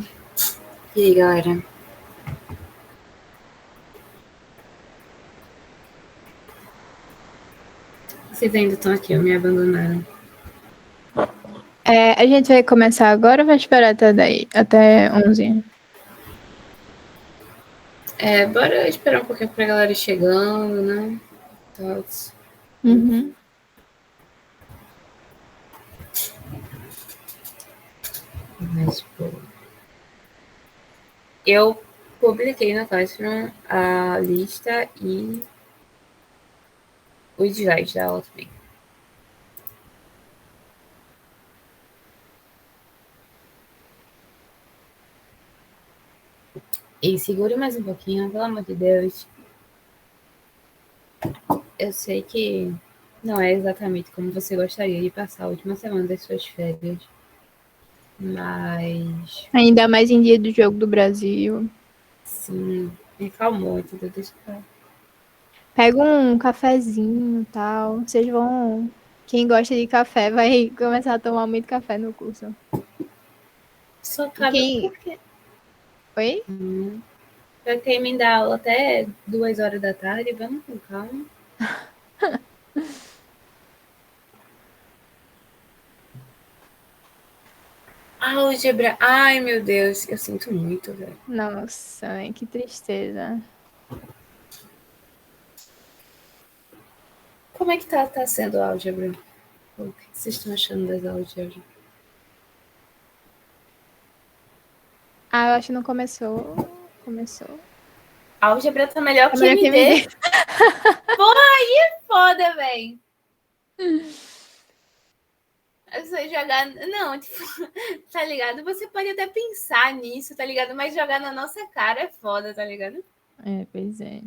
E aí, galera? Vocês ainda estão aqui, ou me abandonaram? A gente vai começar agora ou vai esperar até 11? Bora esperar um pouquinho pra galera ir chegando, né? Tots. Uhum. Mas, pô. Eu publiquei na Classroom a lista e os slides da aula também. E segure mais um pouquinho, pelo amor de Deus. Eu sei que não é exatamente como você gostaria de passar a última semana das suas férias, mas Ainda mais em dia do Jogo do Brasil. sim, me calmou, entendeu? Deixa eu... Pega um cafezinho e tal. Vocês vão. Quem gosta de café vai começar a tomar muito café no curso. Só acaba Quem. porque Oi? vai ter me dar aula até 2 horas da tarde, vamos com calma. Álgebra, ai meu Deus, eu sinto muito, velho. Nossa, que tristeza. Como é que tá sendo a álgebra? O que vocês estão achando das aulas de álgebra? Eu acho que não começou. Começou. Álgebra tá melhor É que melhor que MD. MD. Foda, velho. Você jogar. Não, tipo, tá ligado? Você pode até pensar nisso, tá ligado? Mas jogar na nossa cara é foda, tá ligado? Pois é.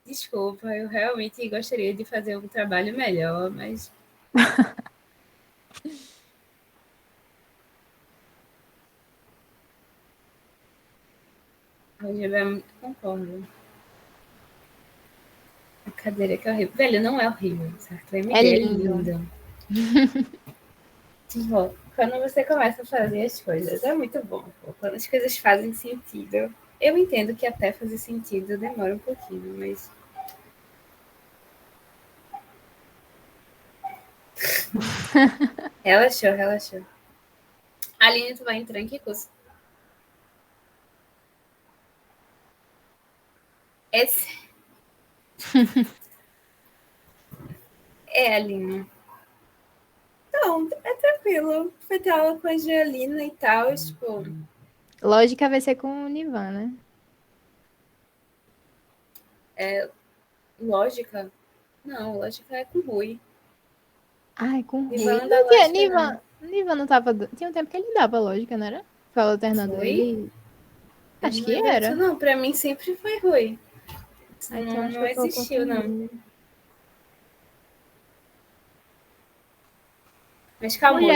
Desculpa, eu realmente gostaria de fazer um trabalho melhor, mas. Álgebra é muito concordo. A cadeira que é horrível. Velho, não é horrível, certo? A MD É é lindo. linda. Tipo, quando você começa a fazer as coisas, é muito bom. Pô. Quando as coisas fazem sentido. Eu entendo que até fazer sentido demora um pouquinho, mas. Relaxou, relaxou. Aline, tu vai entrar em que curso? Esse. Aline. Então, é tranquilo. Foi ter aula com a Angelina e tal, tipo. Lógica vai ser com o Nivan, né? Lógica? Não, lógica é com o Rui. Ai, com o Nivan Rui. não dá Não tinha, lógica, não. Nivan não tava. Tinha um tempo que ele dava lógica, não era? Ficava alternando Foi? ele. Eu Acho não que lembro disso, era. não. Pra mim sempre foi Rui. Isso Então não, acho que não eu tô existiu, não. confundindo. Mas calma, Mulher.